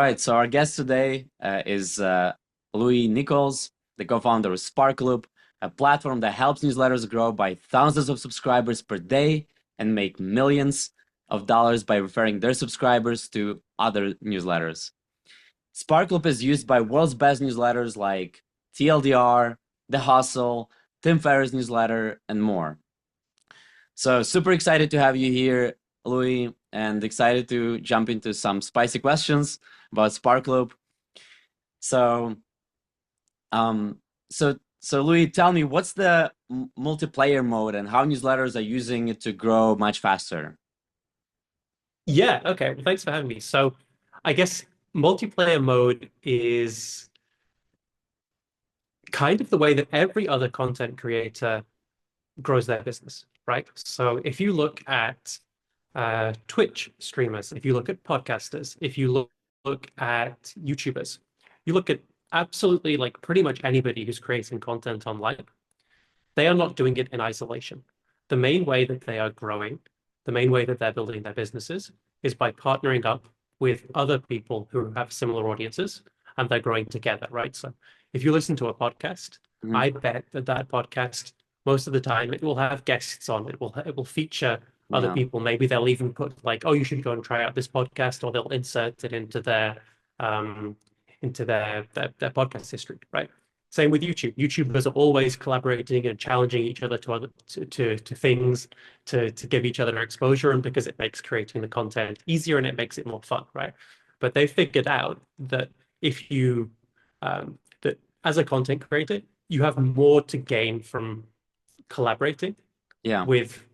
right, so our guest today is Nicholls, the co-founder of Sparkloop, a platform that helps newsletters grow by thousands of subscribers per day and make millions of dollars by referring their subscribers to other newsletters. Sparkloop is used by world's best newsletters like TLDR, The Hustle, Tim Ferris newsletter, and more. So super excited to have you here, Louis, and excited to jump into some spicy questions about Sparkloop. So, so Louis, tell me, what's the multiplayer mode and how newsletters are using it to grow much faster? Yeah, okay. Well, thanks for having me. So I guess multiplayer mode is kind of the way that every other content creator grows their business, right? So if you look at Twitch streamers, if you look at podcasters, if you look at YouTubers, you look at absolutely like pretty much anybody who's creating content online, they are not doing it in isolation. The main way that they are growing, the main way that they're building their businesses is by partnering up with other people who have similar audiences and they're growing together, right? So if you listen to a podcast, Mhm. I bet that that podcast, most of the time, it will have guests on. It will feature other Yeah. people. Maybe they'll even put like, oh, you should go and try out this podcast, or they'll insert it um into their podcast history, right? Same with YouTube. YouTubers are always collaborating and challenging each other to things to give each other exposure, and because it makes creating the content easier and it makes it more fun, right? But they figured out that if you that as a content creator, you have more to gain from collaborating Yeah. with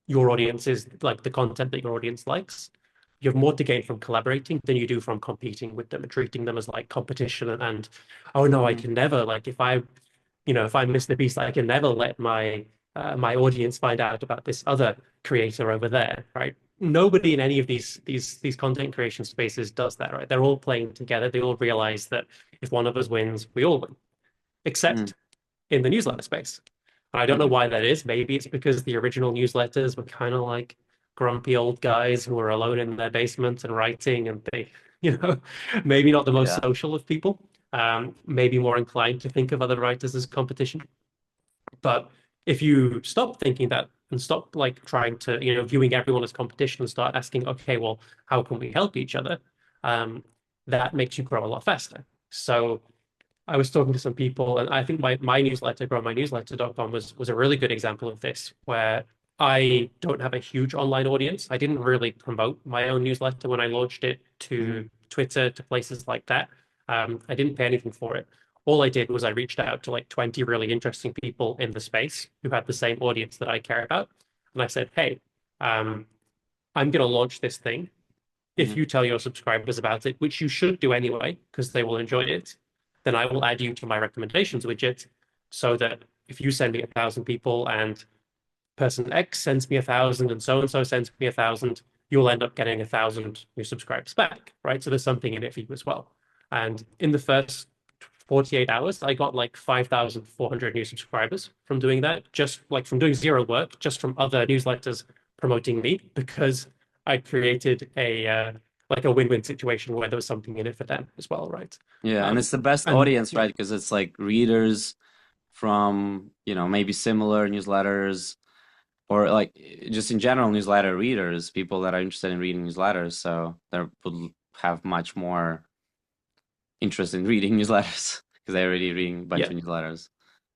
your audiences, like the content that your audience likes. You have more to gain from collaborating than you do from competing with them and treating them as like competition and oh no, I Mhm. can never like if I miss the beast, I can never let my audience find out about this other creator over there, right? Nobody in any of these content creation spaces does that, right? They're all playing together. They all realize that if one of us wins, we all win, Mhm. except in the newsletter space. I don't know Mhm. why that is. Maybe it's because the original newsletters were kind of like grumpy old guys who were alone in their basement and writing, and they, you know, maybe not the most Yeah. social of people. Maybe more inclined to think of other writers as competition. But if you stop thinking that and stop like trying to, viewing everyone as competition and start asking, okay, well, how can we help each other? Um, that makes you grow a lot faster. So I was talking to some people, and I think my newsletter, growmynewsletter.com, was a really good example of this, where I don't have a huge online audience. I didn't really promote my own newsletter when I launched it Mhm. to Twitter, to places like that. I didn't pay anything for it. All I did was I reached out to like 20 really interesting people in the space who had the same audience that I care about. And I said, hey, um, I'm going to launch this thing. If Mhm. you tell your subscribers about it, which you should do anyway, because they will enjoy it, then I will add you to my recommendations widget so that if you send me 1,000 people and person X sends me 1,000 and so sends me 1,000, you'll end up getting 1,000 new subscribers back, right? So there's something in it for you as well. And in the first 48 hours, I got like 5,400 new subscribers from doing that, just like from doing zero work, just from other newsletters promoting me, because I created a win-win situation where there was something in it for them as well, right? Yeah, and Um, it's the best and audience, yeah, right? Because it's like readers from, maybe similar newsletters or like just in general newsletter readers, people that are interested in reading newsletters. So they would have much more interest in reading newsletters because they're already reading a bunch yeah, of newsletters.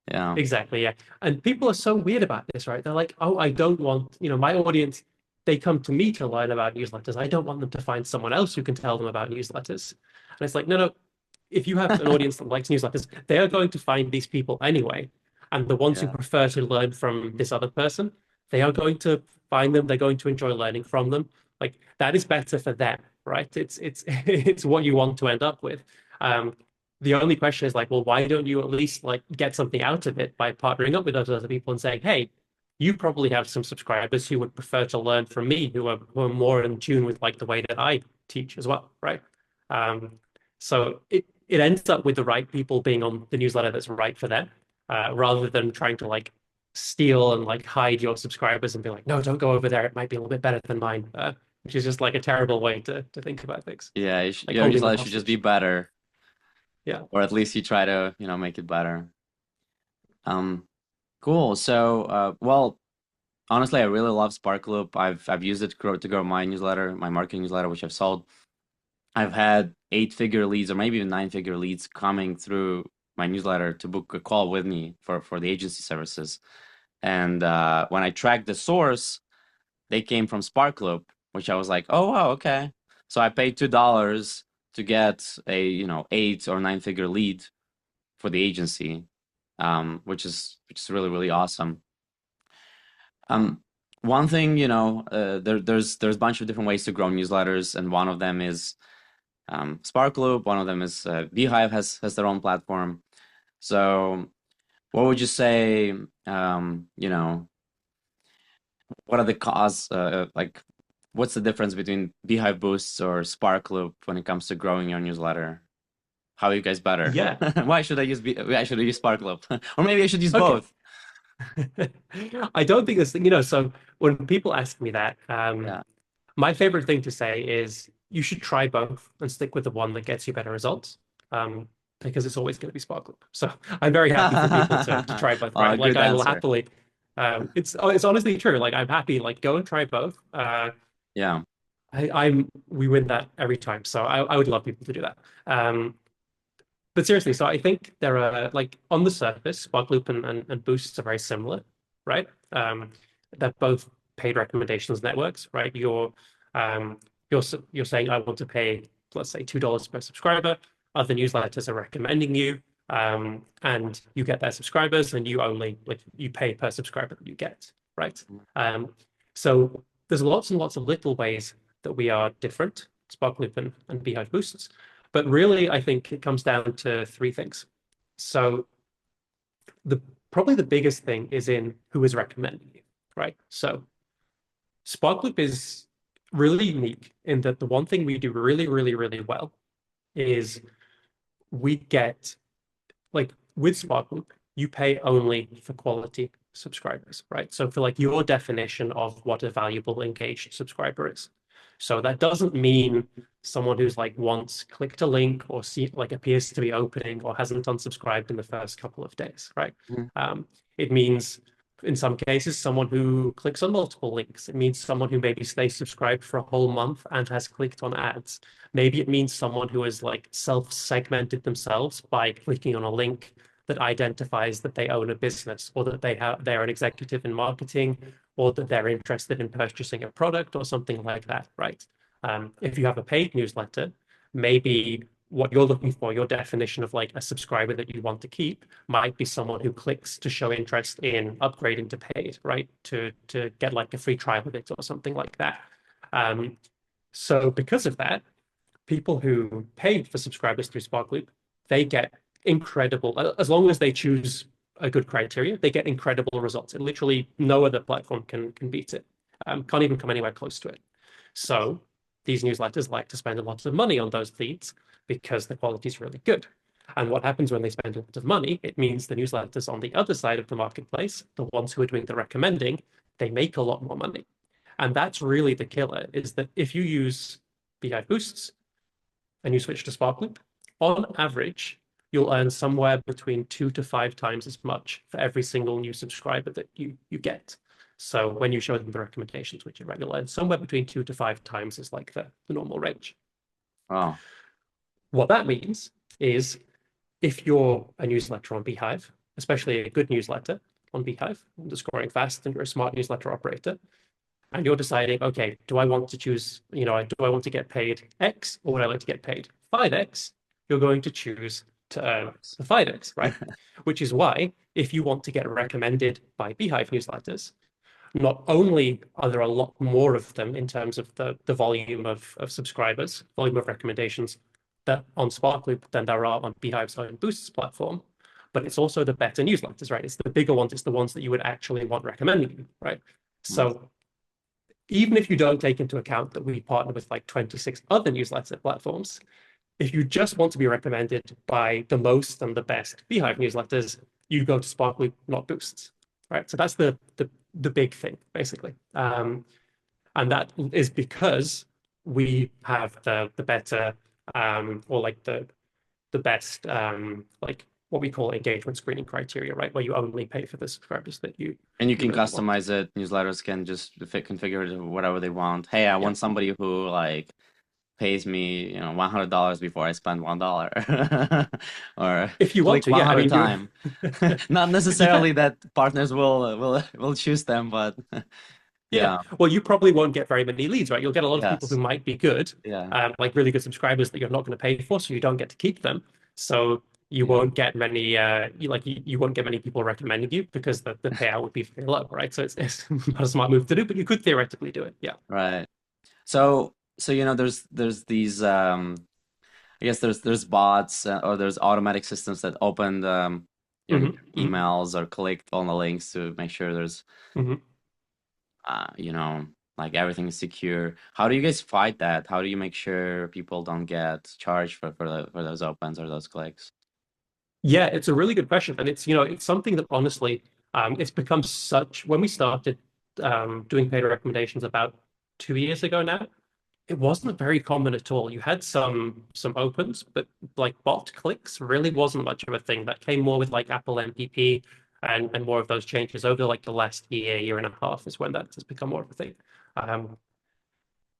Yeah. exactly. Yeah. And people are so weird about this, right? They're like, oh, I don't want, my audience, they come to me to learn about newsletters. I don't want them to find someone else who can tell them about newsletters. And it's like, no, no, if you have an audience that likes newsletters, they are going to find these people anyway. And the ones who Yeah. prefer to learn from this other person, they are going to find them. They're going to enjoy learning from them. Like that is better for them, right? It's it's what you want to end up with. Um, the only question is like, well, why don't you at least like get something out of it by partnering up with those other people and saying, hey, you probably have some subscribers who would prefer to learn from me, who are more in tune with like the way that I teach as well, right? Um, so it ends up with the right people being on the newsletter that's right for them, rather than trying to like steal and like hide your subscribers and be like, no, don't go over there. It might be a little bit better than mine. which is just like a terrible way to think about things, Yeah, like your holding them newsletter should just be hostage. better, Yeah. or at least you try to, make it better. Um, cool. So, well, honestly, I really love Sparkloop. I've used it to grow my newsletter, my marketing newsletter, which I've sold. I've had 8-figure leads or maybe even 9-figure leads coming through my newsletter to book a call with me for the agency services. And when I tracked the source, they came from Sparkloop, which I was like, oh wow, okay. So I paid $2 to get a 8 or 9-figure lead for the agency, which is really really awesome. Um, One thing, there's a bunch of different ways to grow newsletters, and one of them is Sparkloop. One of them is beehiiv has their own platform. So, what would you say? What are the like? What's the difference between beehiiv boosts or Sparkloop when it comes to growing your newsletter? How are you guys better? Yeah. Why should I use Sparkloop? Or maybe I should use Okay. both. I don't think this, so when people ask me that, Yeah. my favorite thing to say is you should try both and stick with the one that gets you better results. Because it's always going to be Sparkloop. So I'm very happy for people to try both, right? Like Good I will answer. happily, it's honestly true. Like I'm happy, like go and try both. Yeah. We win that every time. So I would love people to do that. But seriously, so I think there are like on the surface, Sparkloop and Boosts are very similar, right? They're both paid recommendations networks, right? Um, you're saying I want to pay, let's say, $2 per subscriber. Other newsletters are recommending you, and you get their subscribers, and you pay per subscriber that you get, right? Um, so there's lots and lots of little ways that we are different, Sparkloop and beehiiv Boosts. But really, I think it comes down to three things. So the probably the biggest thing is in who is recommending you, right? So Sparkloop is really unique in that the one thing we do really, really, really well is we get like with Sparkloop, you pay only for quality subscribers, right? So for like your definition of what a valuable engaged subscriber is. So that doesn't mean someone who's like once clicked a link or appears to be opening or hasn't unsubscribed in the first couple of days, right? Mhm. It means in some cases someone who clicks on multiple links. It means someone who maybe stays subscribed for a whole month and has clicked on ads. Maybe it means someone who has like self-segmented themselves by clicking on a link that identifies that they own a business or that they're an executive in marketing or that they're interested in purchasing a product or something like that, right? If you have a paid newsletter, maybe what you're looking for, your definition of like a subscriber that you want to keep might be someone who clicks to show interest in upgrading to paid, right? To get like a free trial of it or something like that. So because of that, people who pay for subscribers through Sparkloop, they get incredible, as long as they choose a good criteria, they get incredible results. And literally no other platform can beat it. Can't even come anywhere close to it. So these newsletters like to spend a lot of money on those leads because the quality is really good. And what happens when they spend a lot of money? It means the newsletters on the other side of the marketplace, the ones who are doing the recommending, they make a lot more money. And that's really the killer, is that if you use beehiiv Boosts and you switch to Sparkloop, on average, you'll earn somewhere between 2 to 5 times as much for every single new subscriber that you get. So when you show them the recommendations, which are regular, somewhere between 2 to 5 times is like the normal range. Wow. What that means is if you're a newsletter on beehiiv, especially a good newsletter on beehiiv, underscoring fast, and you're a smart newsletter operator, and you're deciding, okay, do I want to choose, do I want to get paid X or would I like to get paid 5X? You're going to choose to earn the 5X, right? Which is why if you want to get recommended by beehiiv newsletters, not only are there a lot more of them in terms of the volume of subscribers, volume of recommendations that on Sparkloop than there are on beehiiv's own Boosts platform, but it's also the better newsletters, right? It's the bigger ones, it's the ones that you would actually want recommending you, right? So even if you don't take into account that we partner with like 26 other newsletter platforms, if you just want to be recommended by the most and the best beehiiv newsletters, you go to Sparkloop, not Boosts, right? So that's the big thing, basically. And that is because we have the better or like the best like what we call engagement screening criteria, right? Where you only pay for the subscribers that And you you can really want. customize it. Newsletters can just configure it whatever they want. Hey, I Yeah. want somebody who like pays me, $100 before I spend $1, or If you want click to, yeah. I 100 mean, you time. Not you can. necessarily that partners will choose them, but Yeah. yeah, Well, you probably won't get very many leads, right? You'll get a lot of people who yes, might be good, yeah, like really good subscribers that you're not going to pay for, so you don't get to keep them. So you yeah, won't get many, you won't get many people recommending you because the payout would be very low, right? So it's not a smart move to do, but you could theoretically do it. Yeah. right. So there's these I guess there's bots, or there's automatic systems that open your Hmm. Hmm. emails or click on the links to make sure there's Hmm. uh, you know, like everything is secure. How do you guys fight that? How do you make sure people don't get charged for those opens or those clicks? Yeah, it's a really good question. And it's something that honestly, it's become such, when we started doing paid recommendations about 2 years ago now, it wasn't very common at all. You had some opens, but like bot clicks really wasn't much of a thing. That came more with like Apple MPP and more of those changes over like the last year and a half is when that has become more of a thing. Um,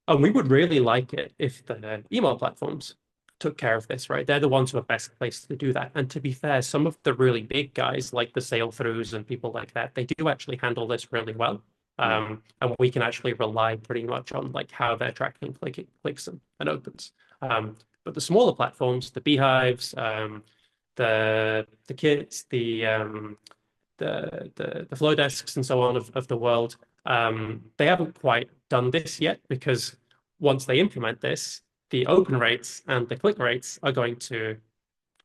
and we would really like it if the email platforms took care of this, right? They're the ones who are best placed to do that. And to be fair, some of the really big guys, like the sail throughs and people like that, they do actually handle this really well. Mm, And we can actually rely pretty much on like how they're tracking clicks and opens. But the smaller platforms, the beehiives, the kits, the flow desks and so on of the world, they haven't quite done this yet because once they implement this, the open rates and the click rates are going to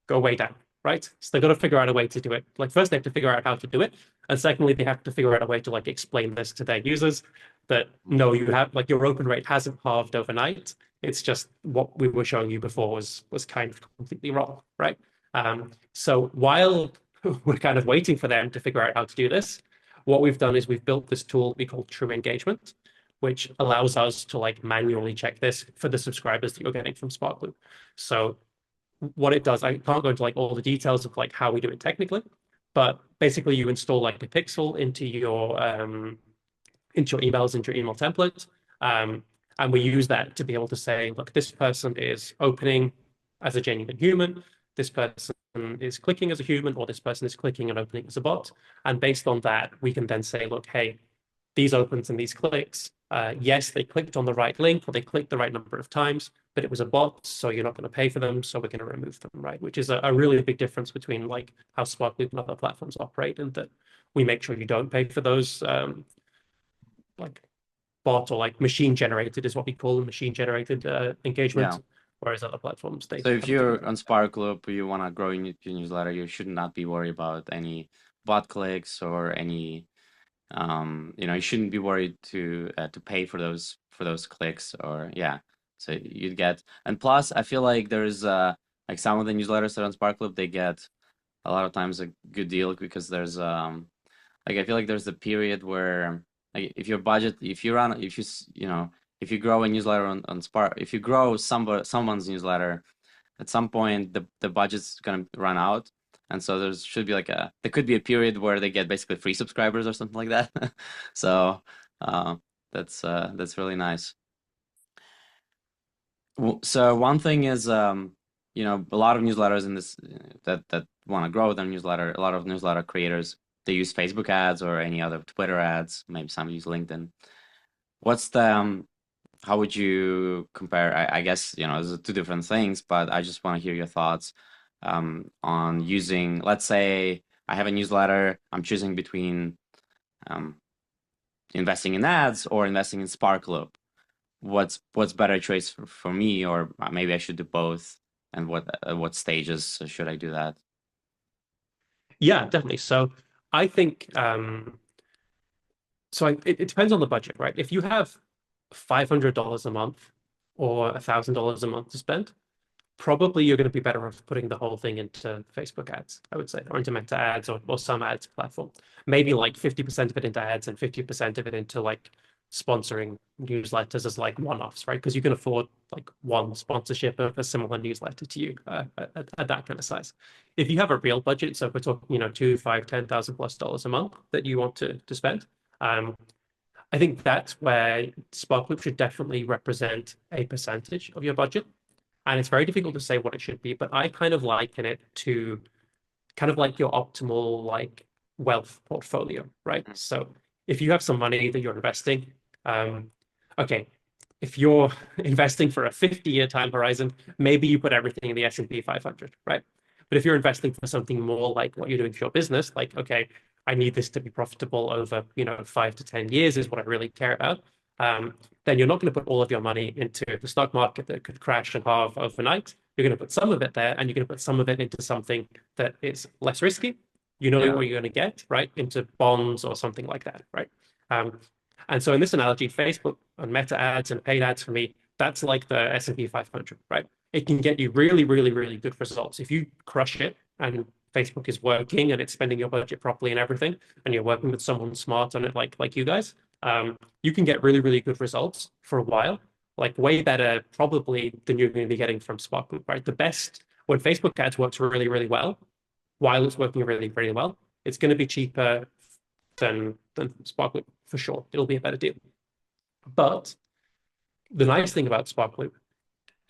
go way down, right? So they've got to figure out a way to do it. Like first they have to figure out how to do it, and secondly they have to figure out a way to like explain this to their users that no, you have like your open rate hasn't halved overnight. It's just what we were showing you before was kind of completely wrong, right? So while we're kind of waiting for them to figure out how to do this, what we've done is we've built this tool we call True Engagement, which allows us to like manually check this for the subscribers that you're getting from Sparkloop. So what it does, I can't go into like all the details of like how we do it technically, but basically you install like a pixel into your emails, into your email template. And we use that to be able to say, look, this person is opening as a genuine human, this person is clicking as a human, or this person is clicking and opening as a bot. And based on that, we can then say, look, hey, these opens and these clicks, yes, they clicked on the right link or they clicked the right number of times, but it was a bot, so you're not going to pay for them, so we're going to remove them, right? Which is a really big difference between like how Sparkloop and other platforms operate, and that we make sure you don't pay for those like bot or like machine generated is what we call them, machine generated yeah. engagement, whereas other platforms they So if have to do you're that. on Sparkloop, you want to grow your newsletter, you should not be worried about any bot clicks or any you shouldn't be worried to pay for those clicks, or yeah. So you'd get, and plus I feel like there's like some of the newsletters that are on Sparkloop, they get a lot of times a good deal because there's like I feel like there's a period where like if your budget, if you run, if you if you grow a newsletter on Spark, if you grow someone's newsletter, at some point the budget's gonna run out, and so there could be a period where they get basically free subscribers or something like that. So uh, that's really nice. So one thing is, a lot of newsletters in this that want to grow their newsletter, a lot of newsletter creators, they use Facebook ads or any other Twitter ads. Maybe some use LinkedIn. What's the How would you compare? I guess those are two different things, but I just want to hear your thoughts on using. Let's say I have a newsletter. I'm choosing between um, investing in ads or investing in Sparkloop. What's better choice for me, or maybe I should do both, and what stages should I do that? Yeah, definitely. So I think it depends on the budget, right? If you have $500 a month or $1,000 a month to spend, probably you're going to be better off putting the whole thing into Facebook ads, I would say, or into Meta ads or some ads platform. Maybe like 50% of it into ads and 50% of it into like sponsoring newsletters as like one-offs, right? Because you can afford like one sponsorship of a similar newsletter to you at that kind of size. If you have a real budget, so if we're talking, you know, two, five, $10,000+ a month that you want to spend, I think that's where Sparkloop should definitely represent a percentage of your budget. And it's very difficult to say what it should be, but I kind of liken it to kind of like your optimal like wealth portfolio, right? So if you have some money that you're investing, okay, if you're investing for a 50-year time horizon, maybe you put everything in the S&P 500, right? But if you're investing for something more like what you're doing for your business, like, okay, I need this to be profitable over, you know, 5 to 10 years is what I really care about. Then you're not going to put all of your money into the stock market that could crash and halve overnight. You're going to put some of it there, and you're going to put some of it into something that is less risky. You know Yeah. what you're going to get, right? Into bonds or something like that, right? And so in this analogy, Facebook and Meta ads and paid ads for me, that's like the S&P 500, right? It can get you really, really, really good results. If you crush it and Facebook is working and it's spending your budget properly and everything, and you're working with someone smart on it, like you guys, you can get really, really good results for a while, like way better probably than you're going to be getting from Sparkloop, right? The best when Facebook ads works really, really well, while it's working really, really well, it's going to be cheaper than Sparkloop for sure. It'll be a better deal. But the nice thing about Sparkloop,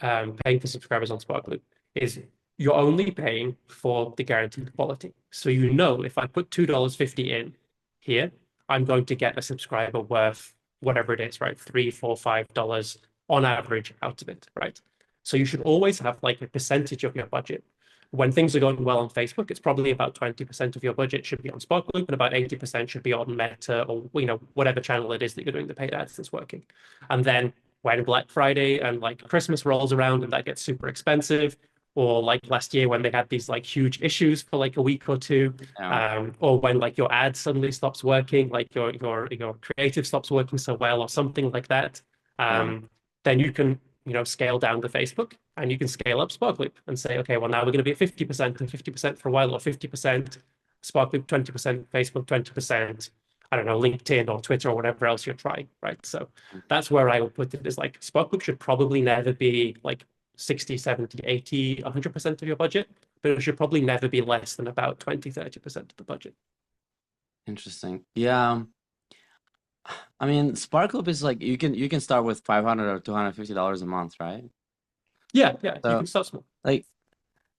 paying for subscribers on Sparkloop, is you're only paying for the guaranteed quality. So you know if I put $2.50 in here, I'm going to get a subscriber worth whatever it is, right? $3, $4, $5 on average out of it, right? So you should always have like a percentage of your budget. When things are going well on Facebook, it's probably about 20% of your budget should be on Sparkloop and about 80% should be on Meta or, you know, whatever channel it is that you're doing the paid ads that's working. And then when Black Friday and like Christmas rolls around and that gets super expensive, or like last year when they had these like huge issues for like a week or two, Yeah. or when like your ad suddenly stops working, like your creative stops working so well, or something like that, Yeah. then you can, you know, scale down to Facebook and you can scale up Sparkloop and say, okay, well now we're going to be at 50% and 50% for a while, or 50% Sparkloop, 20% Facebook, 20%. I don't know, LinkedIn or Twitter or whatever else you're trying, right? So that's where I would put it is like Sparkloop should probably never be like 60, 70, 80, 100% of your budget, but it should probably never be less than about 20, 30% of the budget. Interesting. Yeah. I mean, Sparkloop is like you can start with 500 or $250 a month, right? Yeah, yeah, you So can start small. like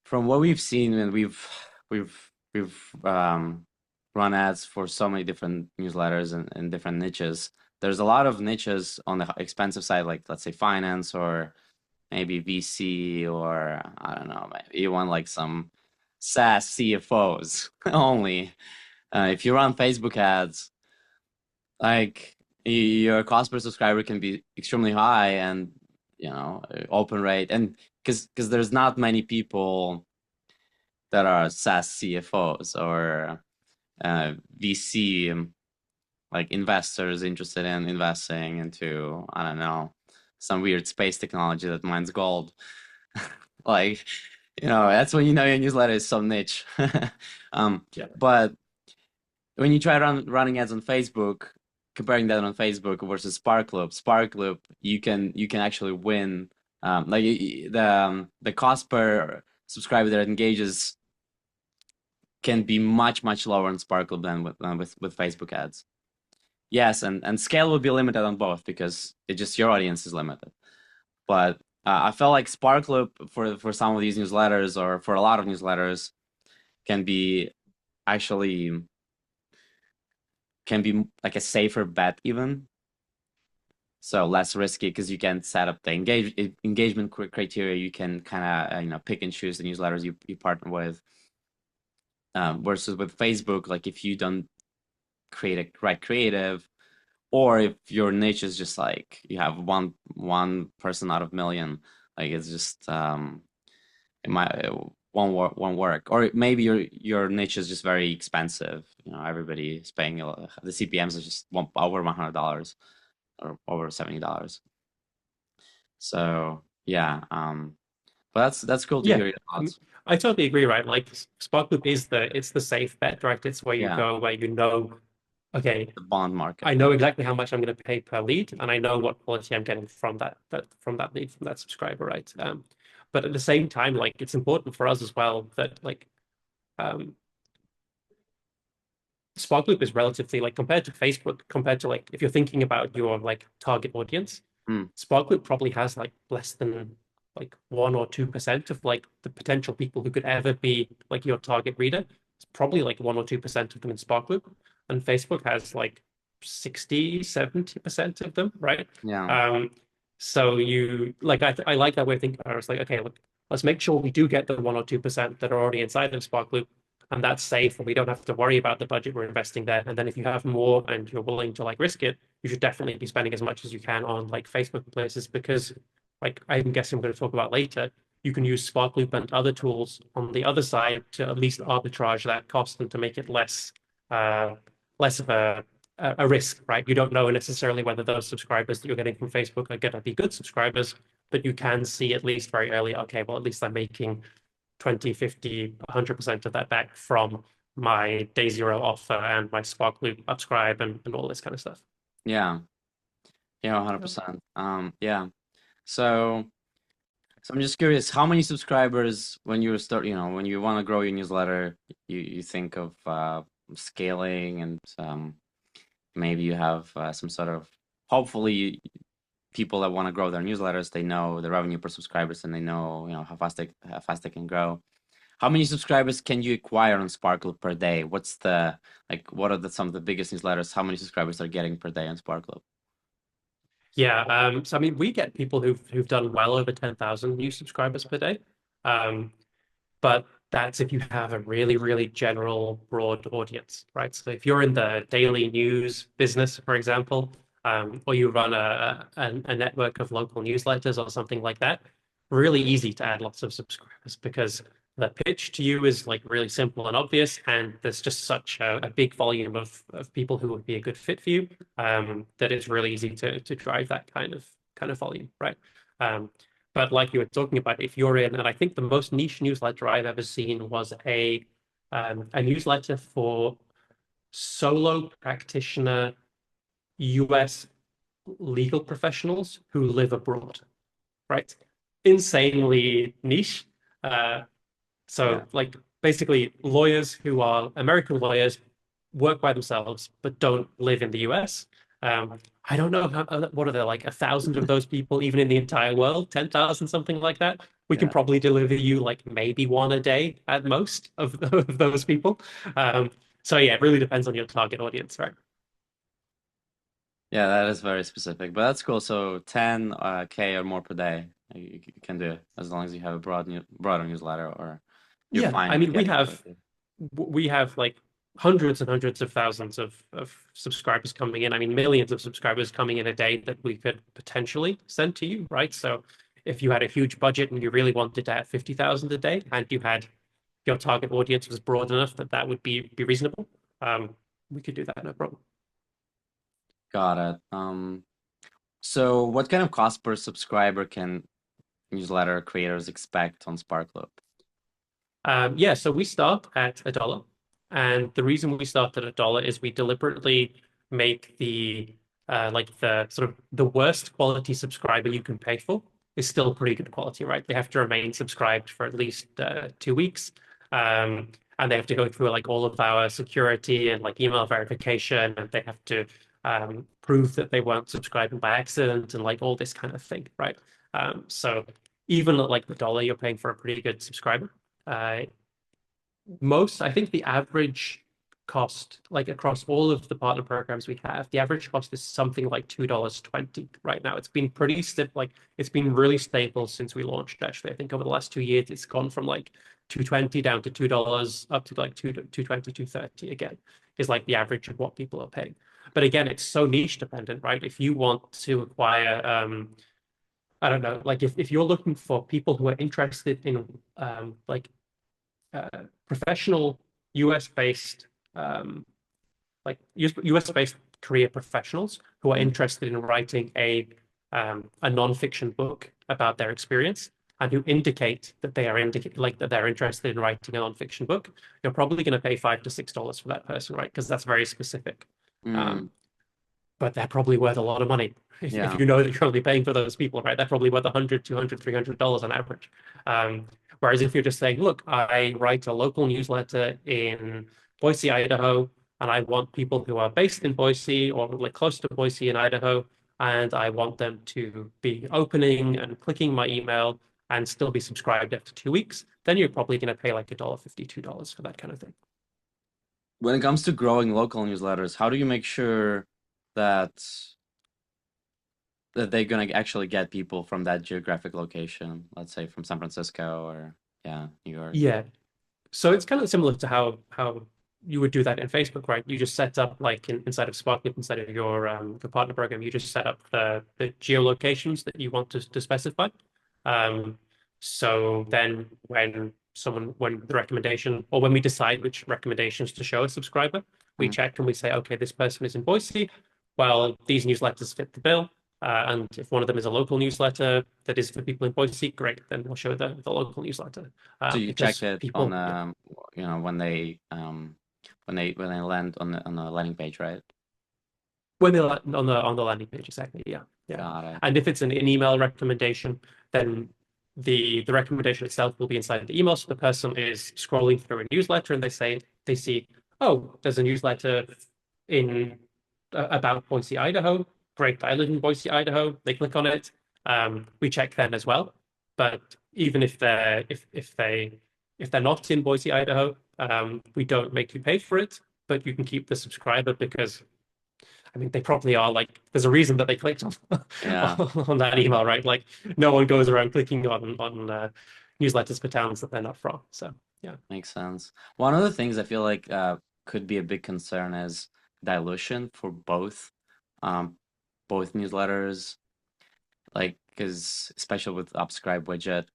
from what we've seen, and we've run ads for so many different newsletters and different niches. There's a lot of niches on the expensive side, like let's say finance or maybe VC, or I don't know, maybe you want like some SaaS CFOs only. If you run Facebook ads, like your cost per subscriber can be extremely high, and open rate, and because there's not many people that are SaaS CFOs or VC, like investors interested in investing into, I don't know, some weird space technology that mines gold. Like, that's when your newsletter is so niche. Yeah. But when you try running ads on Facebook, comparing that on Facebook versus Sparkloop, you can actually win. Like the cost per subscriber that engages can be much lower on Sparkloop than with Facebook ads. Yes, and scale will be limited on both because it's just your audience is limited. But I felt like Sparkloop for some of these newsletters, or for a lot of newsletters, can be actually like a safer bet even. So less risky because you can set up the engagement criteria. You can kind of pick and choose the newsletters you partner with. Versus with Facebook, like if you don't create a right creative, or if your niche is just like you have one person out of million, like it's just it won't work. Or maybe your niche is just very expensive. Everybody is paying the CPMs is just over $100 or over $70. So yeah, but that's cool to Yeah, hear your thoughts. I totally agree, right? Like Sparkloop is it's the safe bet, right? It's where you Yeah, go where you know okay, the bond market. I know exactly how much I'm going to pay per lead, and I know what quality I'm getting from that lead, from that subscriber, right? But at the same time, like it's important for us as well that like um, Sparkloop is relatively like compared to Facebook, compared to like if you're thinking about your like target audience, Mm, Sparkloop probably has like less than like 1 or 2% of like the potential people who could ever be like your target reader. It's probably like 1 or 2% of them in Sparkloop. And Facebook has like 60, 70% of them, right? yeah. Um, so you like I like that way of thinking about it. It's like, okay, look, let's make sure we do get the 1 or 2% that are already inside of Sparkloop, and that's safe, and we don't have to worry about the budget we're investing there. And then if you have more and you're willing to like risk it, you should definitely be spending as much as you can on like Facebook places, because like I'm guessing we're going to talk about later, you can use Sparkloop and other tools on the other side to at least arbitrage that cost and to make it less of a risk, right? You don't know necessarily whether those subscribers that you're getting from Facebook are going to be good subscribers, but you can see at least very early, okay, well, at least I'm making 20, 50, 100% of that back from my day zero offer and my Sparkloop subscribe and all this kind of stuff. Yeah. Yeah, Yeah. 100%. Yeah. So, so I'm just curious, how many subscribers when you start, when you want to grow your newsletter, you think of scaling and maybe you have some sort of, hopefully people that want to grow their newsletters, they know the revenue per subscribers and they know, how fast they can grow. How many subscribers can you acquire on Sparkloop per day? What's the like? What are some of the biggest newsletters? How many subscribers are getting per day on Sparkloop? Yeah. So I mean, we get people who've done well over 10,000 new subscribers per day. Um, but that's if you have a really, really general, broad audience, right? So if you're in the daily news business, for example, or you run a network of local newsletters or something like that, really easy to add lots of subscribers because the pitch to you is like really simple and obvious, and there's just such a big volume of people who would be a good fit for you, that it's really easy to drive that kind of volume, right? Um, but like you were talking about, if you're in, and I think the most niche newsletter I've ever seen was a newsletter for solo practitioner US legal professionals who live abroad, right? Insanely niche. Uh, Yeah. so like basically lawyers who are American lawyers work by themselves but don't live in the US. I don't know what are there like 1,000 of those people even in the entire world, 10,000 something like that. We can Yeah. probably deliver you like maybe one a day at most of those people. So yeah, it really depends on your target audience, right? Yeah, that is very specific, but that's cool. So 10 K or more per day, you can do it as long as you have a broader newsletter, or you're Yeah, I fine mean getting more. we have like hundreds and hundreds of thousands of subscribers coming in. I mean, millions of subscribers coming in a day that we could potentially send to you, right? So if you had a huge budget and you really wanted to have 50,000 a day and you had your target audience was broad enough that that would be reasonable, we could do that, no problem. Got it. So what kind of cost per subscriber can newsletter creators expect on Sparkloop? Yeah, so we start at $1. And the reason we start at $1 is we deliberately make the like the sort of the worst quality subscriber you can pay for is still pretty good quality, right? They have to remain subscribed for at least 2 weeks. And they have to go through like all of our security and like email verification, and they have to prove that they weren't subscribing by accident and like all this kind of thing, right? So even at like the dollar, you're paying for a pretty good subscriber. Uh, I think the average cost, like across all of the partner programs we have, the average cost is something like $2.20 right now. It's been pretty stable, like it's been really stable since we launched, actually. I think over the last 2 years, it's gone from like 220 down to $2 up to like 220, 230 again, is like the average of what people are paying. But again, it's so niche dependent, right? If you want to acquire I don't know, like if you're looking for people who are interested in like professional US based like US based career professionals who are Mm. interested in writing a non-fiction book about their experience and who indicate that they are like that they're interested in writing a non-fiction book, you're probably going to pay $5 to $6 for that person, right? Because that's very specific. Mm, But they're probably worth a lot of money. If yeah. you know that you're only paying for those people, right? They're probably worth 100, 200, $300 on average. Whereas if you're just saying, look, I write a local newsletter in Boise, Idaho, and I want people who are based in Boise or like close to Boise in Idaho, and I want them to be opening and clicking my email and still be subscribed after 2 weeks, then you're probably going to pay like $1.50, $2 for that kind of thing. When it comes to growing local newsletters, how do you make sure that they're gonna actually get people from that geographic location, let's say from San Francisco or yeah, New York? Yeah. So it's kind of similar to how you would do that in Facebook, right? You just set up like inside of Sparkloop, inside of your partner program, you just set up the geolocations that you want to specify. Um, so then when the recommendation or when we decide which recommendations to show a subscriber, we Mm. check and we say, okay, this person is in Boise. Well, these newsletters fit the bill. And if one of them is a local newsletter that is for people in Boise, great, then we'll show the local newsletter. So you check Because it on people, yeah, when they land on the landing page, right? when they're on the landing page, exactly. Yeah, yeah. Got it. And if it's an in-email recommendation, then the recommendation itself will be inside the email. So the person is scrolling through a newsletter and they see, oh, there's a newsletter in about Boise, Idaho. Great, I live in Boise, Idaho. They click on it. We check them as well. But even if they're not in Boise, Idaho, we don't make you pay for it, but you can keep the subscriber because I mean, they probably are like, there's a reason that they clicked on Yeah, on that email, right? Like, no one goes around clicking on newsletters for towns that they're not from. So, yeah. makes sense. One of the things I feel like could be a big concern is dilution for um both newsletters, like because especially with Upscribe widget.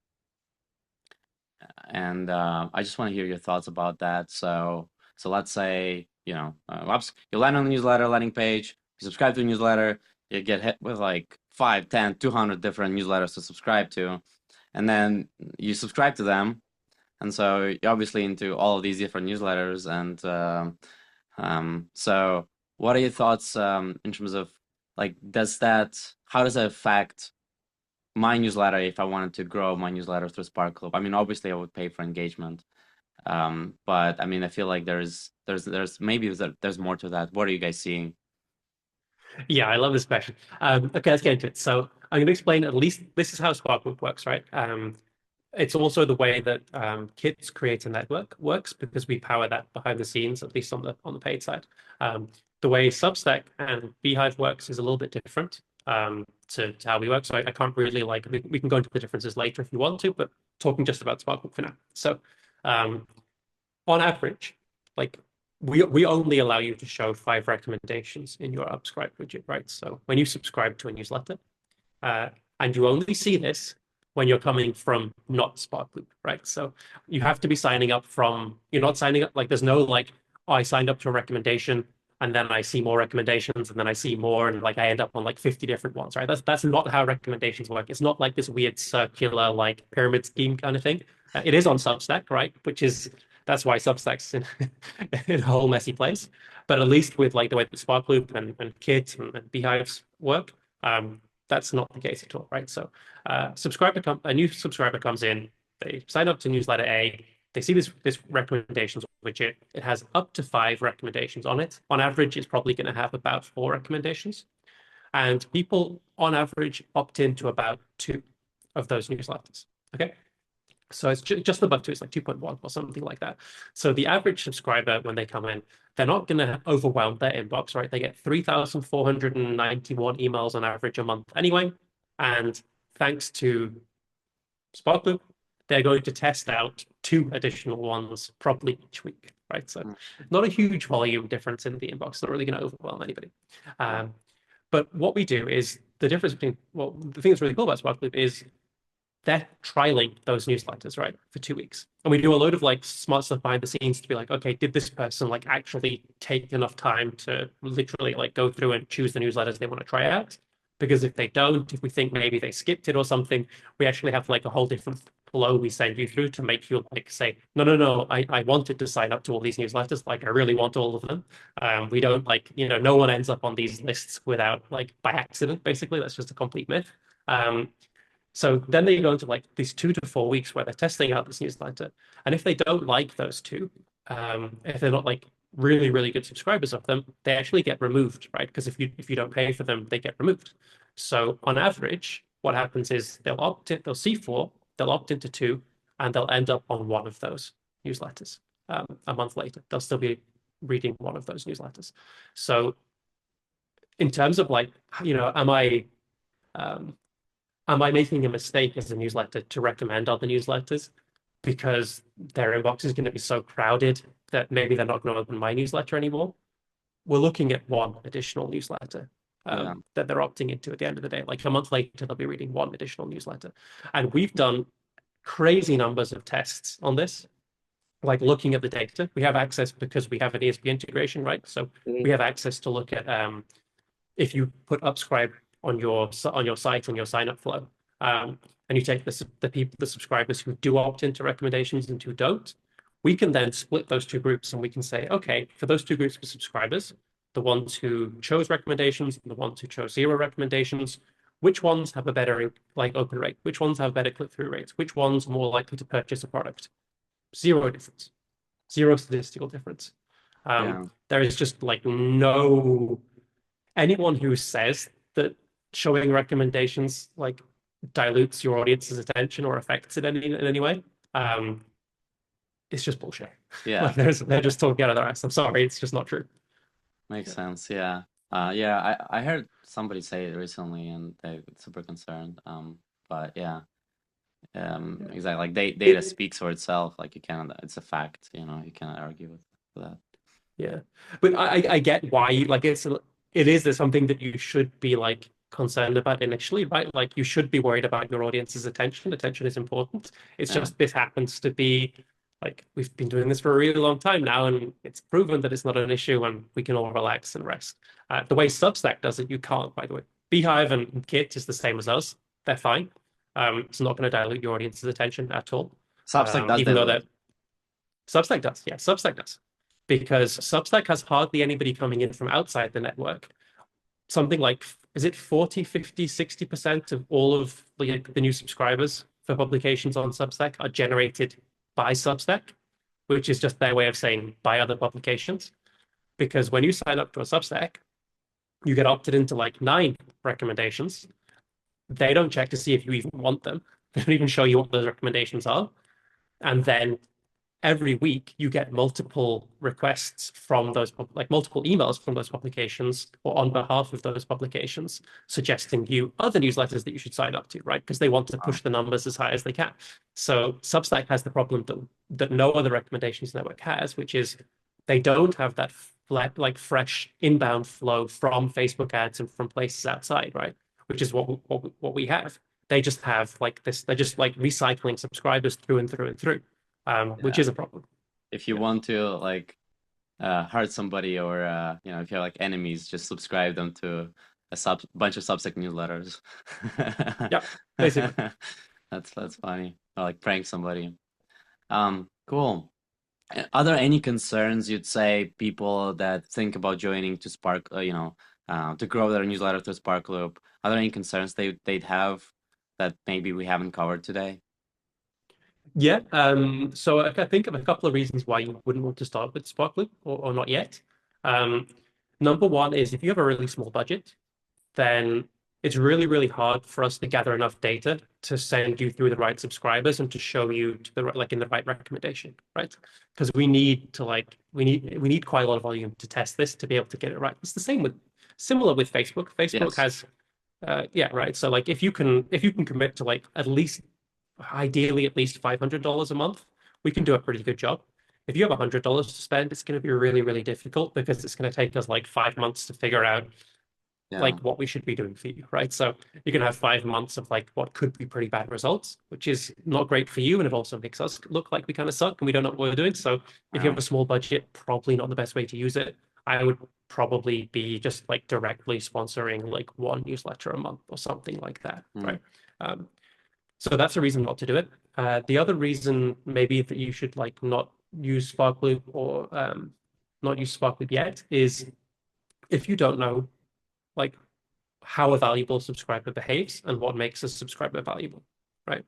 And I just want to hear your thoughts about that. So let's say, you land on the newsletter landing page, you subscribe to the newsletter, you get hit with like 5, 10, 200 different newsletters to subscribe to, and then you subscribe to them. And so you're obviously into all of these different newsletters. And so what are your thoughts in terms of like, how does that affect my newsletter if I wanted to grow my newsletter through Sparkloop? I mean, obviously I would pay for engagement. But I mean, I feel like there's more to that. What are you guys seeing? Yeah, I love this question. Okay, let's get into it. So I'm going to explain at least this is how Sparkloop works, right? It's also the way that Kits Create a Network works because we power that behind the scenes, at least on the paid side. The way Substack and beehiiv works is a little bit different to how we work. So I can't really we can go into the differences later if you want to, but talking just about Sparkloop for now. So um, on average, like we only allow you to show 5 recommendations in your Upscribe widget, right? So when you subscribe to a newsletter, uh, and you only see this when you're coming from not Sparkloop, right? So you have to be signing up from, you're not signing up, like there's no like, oh, I signed up to a recommendation and then I see more recommendations and then I see more and like I end up on like 50 different ones, right? That's not how recommendations work. It's not like this weird circular like pyramid scheme kind of thing. It is on Substack, right? That's why Substack's in a whole messy place. But at least with like the way that Sparkloop and Kit and beehiiv's work, that's not the case at all, right? So a new subscriber comes in, they sign up to newsletter A, they see this recommendations widget. It has up to 5 recommendations on it. On average, it's probably going to have about 4 recommendations. And people on average opt into about 2 of those newsletters. Okay. So it's just above 2, it's like 2.1 or something like that. So the average subscriber, when they come in, they're not going to overwhelm their inbox, right? They get 3,491 emails on average a month anyway. And thanks to Sparkloop, they're going to test out 2 additional ones probably each week, right? So Mm, not a huge volume difference in the inbox. It's not really going to overwhelm anybody. yeah. But what we do is the difference between, well, the thing that's really cool about Sparkloop is they're trialing those newsletters, right, for 2 weeks. And we do a load of like smart stuff behind the scenes to be like, okay, did this person like actually take enough time to literally like go through and choose the newsletters they want to try out? Because if they don't, if we think maybe they skipped it or something, we actually have like a whole different flow we send you through to make you like say, no, I wanted to sign up to all these newsletters. Like I really want all of them. We don't like, no one ends up on these lists without like by accident, basically. That's just a complete myth. So then they go into like these 2 to 4 weeks where they're testing out this newsletter. And if they don't like those two, if they're not like really, really good subscribers of them, they actually get removed, right? Because if you don't pay for them, they get removed. So on average, what happens is they'll see 4, they'll opt into 2, and they'll end up on one of those newsletters a month later. They'll still be reading one of those newsletters. So in terms of like, am I making a mistake as a newsletter to recommend other newsletters because their inbox is going to be so crowded that maybe they're not going to open my newsletter anymore? We're looking at one additional newsletter that they're opting into at the end of the day. Like a month later, they'll be reading one additional newsletter. And we've done crazy numbers of tests on this, like looking at the data. We have access because we have an ESP integration, right? So we have access to look at if you put upscribe on your site and your sign up flow, and you take the subscribers who do opt into recommendations and who don't, we can then split those two groups and we can say, okay, for those two groups of subscribers, the ones who chose recommendations and the ones who chose 0 recommendations, which ones have a better like open rate? Which ones have better click-through rates? Which ones are more likely to purchase a product? 0 difference, 0 statistical difference. There is just like anyone who says that showing recommendations like dilutes your audience's attention or affects it in any way, it's just bullshit. Yeah. Like they're just talking out of their ass. I'm sorry, it's just not true. Makes sense. Yeah. I heard somebody say it recently and they were super concerned. But yeah. Exactly. Like data speaks for itself. Like it's a fact, you cannot argue with that. Yeah. But I get why like it is something that you should be like concerned about initially, right? Like you should be worried about your audience's attention. Attention is important. It's just this happens to be like we've been doing this for a really long time now, and it's proven that it's not an issue, and we can all relax and rest. The way Substack does it, you can't. By the way, beehiiv and Git is the same as us. They're fine. It's not going to dilute your audience's attention at all. Substack does even though that Substack does. Yeah, Substack does. Because Substack has hardly anybody coming in from outside the network. Something like, is it 40, 50, 60% of all of the new subscribers for publications on Substack are generated by Substack, which is just their way of saying by other publications. Because when you sign up to a Substack, you get opted into like 9 recommendations. They don't check to see if you even want them. They don't even show you what those recommendations are. And then every week you get multiple requests from those, like multiple emails from those publications or on behalf of those publications, suggesting you other newsletters that you should sign up to, right? Because they want to push the numbers as high as they can. So Substack has the problem that no other recommendations network has, which is they don't have that like fresh inbound flow from Facebook ads and from places outside, right? Which is what we have. They just have like this, they're just like recycling subscribers through and through and through. Which is a problem. If you want to like hurt somebody or if you have like enemies, just subscribe them to a bunch of Substack newsletters. Yeah, basically. That's funny. Or like prank somebody. Cool. Are there any concerns you'd say people that think about joining to Spark, to grow their newsletter to Sparkloop? Are there any concerns they'd have that maybe we haven't covered today? Yeah, so I think of a couple of reasons why you wouldn't want to start with Sparkloop or not yet. Number one is if you have a really small budget, then it's really, really hard for us to gather enough data to send you through the right subscribers and to show you to the in the right recommendation, right? Because we need quite a lot of volume to test this to be able to get it right. It's the similar with Facebook. Facebook has right. So like if you can commit to like ideally at least $500 a month, we can do a pretty good job. If you have $100 to spend, it's going to be really, really difficult because it's going to take us like 5 months to figure out like what we should be doing for you, right? So you're going to have 5 months of like what could be pretty bad results, which is not great for you, and it also makes us look like we kind of suck and we don't know what we're doing. So if you have a small budget, probably not the best way to use it. I would probably be just like directly sponsoring like one newsletter a month or something like that, right? So that's a reason not to do it. The other reason maybe that you should like not use Sparkloop or not use Sparkloop yet is if you don't know like how a valuable subscriber behaves and what makes a subscriber valuable, right?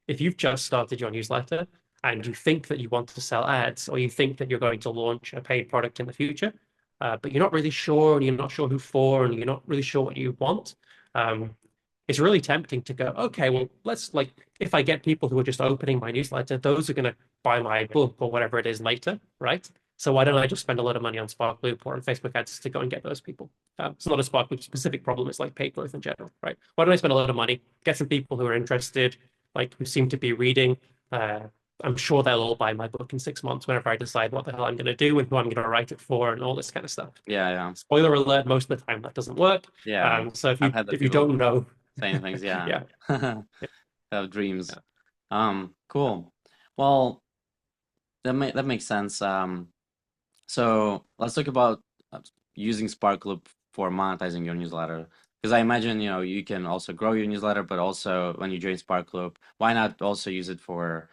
If you've just started your newsletter and you think that you want to sell ads or you think that you're going to launch a paid product in the future, but you're not really sure and you're not sure who for and you're not really sure what you want, it's really tempting to go, okay, well, let's like, if I get people who are just opening my newsletter, those are going to buy my book or whatever it is later, right? So why don't I just spend a lot of money on Sparkloop or on Facebook ads to go and get those people? It's not a Sparkloop specific problem. It's like paid growth in general, right? Why don't I spend a lot of money, get some people who are interested, like who seem to be reading? I'm sure they'll all buy my book in 6 months whenever I decide what the hell I'm going to do and who I'm going to write it for and all this kind of stuff. Yeah, yeah, Spoiler alert, most of the time that doesn't work. yeah. So I've had the if you people don't know, saying things. Yeah, yeah, have dreams. yeah. Cool. Well, that makes sense. So let's talk about using Sparkloop for monetizing your newsletter. Because I imagine, you can also grow your newsletter, but also when you join Sparkloop, why not also use it for